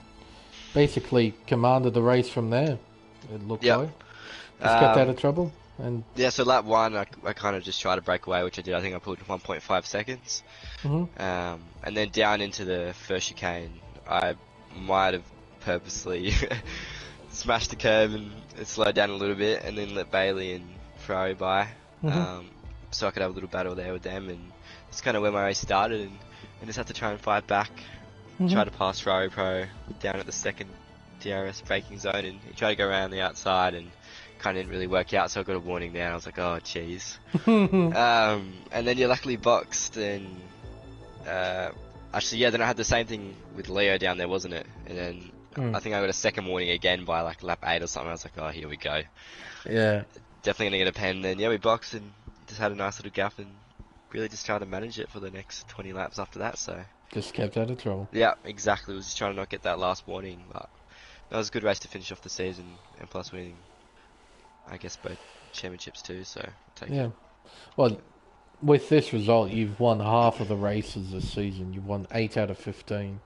basically commanded the race from there. It looked like. Just got out of trouble. And yeah, so lap 1, I kind of just tried to break away, which I did. I think I pulled 1.5 seconds. And then down into the first chicane, I might have purposely smashed the curb and slowed down a little bit, and then let Bailey and Ferrari by. so I could have a little battle there with them, and that's kind of where my race started, and just had to try and fight back, try to pass Ferrari Pro down at the second DRS braking zone, and he tried to go around the outside, and kind of didn't really work out, so I got a warning there, and I was like, oh jeez. And then you luckily boxed, and actually, yeah, then I had the same thing with Leo down there, wasn't it? And then I think I got a second warning again by like lap 8 or something. I was like, oh, here we go. Yeah. Definitely gonna get a pen. Then yeah, we boxed and just had a nice little gap, and really just tried to manage it for the next 20 laps after that. So just kept out of trouble. Yeah, exactly. Was just trying to not get that last warning, but that was a good race to finish off the season, and plus winning, I guess, both championships too. So I'll take it. Well, with this result, you've won half of the races this season. You've won 8 out of 15.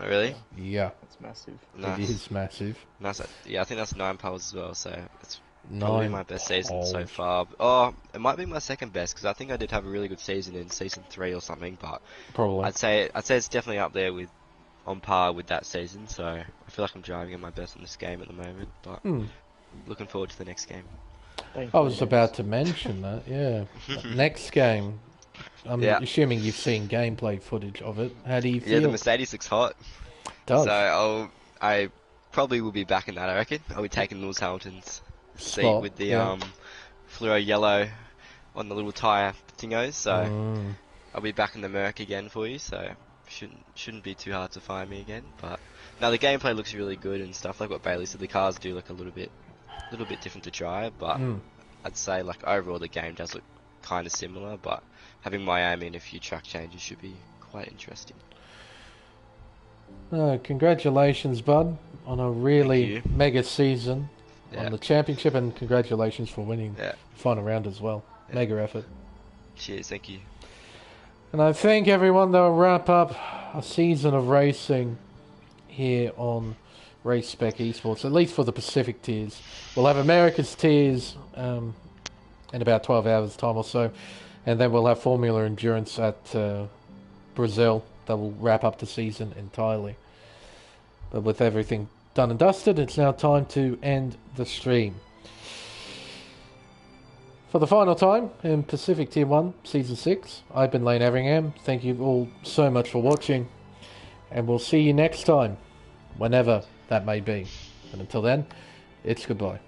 Oh, really? Yeah. That's massive. Nice. It is massive. Nice. Yeah, I think that's 9 poles as well, so it's 9 probably my best season so far. Oh, it might be my second best, because I think I did have a really good season in season 3 or something, but probably. I'd say it's definitely up there with, on par with that season, so I feel like I'm driving at my best in this game at the moment, but looking forward to the next game. I was about to mention that, yeah. Next game, I'm assuming you've seen gameplay footage of it. How do you feel? Yeah, the Mercedes looks hot. Does. So I probably will be back in that, I reckon. I'll be taking Lewis Hamilton's seat with the fluoro yellow on the little tyre thingos, so I'll be back in the Merc again for you, so shouldn't be too hard to find me again. But now the gameplay looks really good and stuff, like what Bailey said. The cars do look a little bit different to drive, but I'd say like overall the game does look kind of similar, but having Miami and a few track changes should be quite interesting. Congratulations, bud, on a really mega season on the championship, and congratulations for winning the final round as well. Mega effort. Cheers, thank you. And I think everyone, that'll wrap up a season of racing here on Race Spec Esports, at least for the Pacific tiers. We'll have America's tiers in about 12 hours time or so, and then we'll have Formula Endurance at Brazil. That will wrap up the season entirely. But with everything done and dusted, it's now time to end the stream. For the final time in Pacific Tier 1 Season 6, I've been Lane Everingham. Thank you all so much for watching, and we'll see you next time, whenever that may be. And until then, it's goodbye.